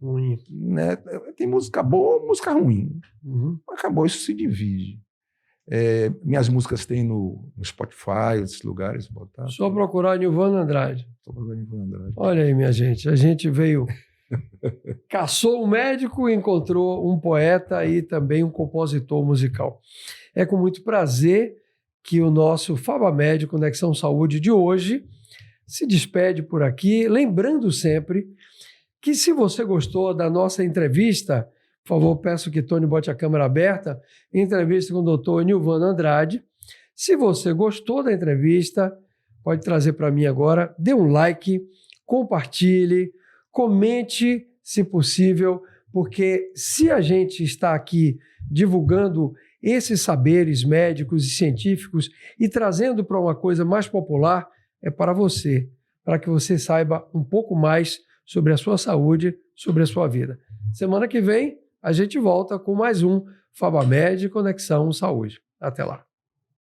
ruim. Né? Tem música boa, música ruim. Uhum. Acabou, isso se divide. Minhas músicas tem no Spotify, esses lugares. Só procurar Nilvano Andrade. Nilvano Andrade. Olha aí, minha gente. A gente veio... caçou um médico e encontrou um poeta e também um compositor musical. É com muito prazer que o nosso FabaMed Conexão Saúde de hoje se despede por aqui, lembrando sempre que se você gostou da nossa entrevista, por favor, peço que Tony bote a câmera aberta, entrevista com o doutor Nilvano Andrade. Se você gostou da entrevista, pode trazer para mim agora, dê um like, compartilhe, comente, se possível, porque se a gente está aqui divulgando esses saberes médicos e científicos e trazendo para uma coisa mais popular, é para você, para que você saiba um pouco mais sobre a sua saúde, sobre a sua vida. Semana que vem, a gente volta com mais um FabaMed Conexão Saúde. Até lá.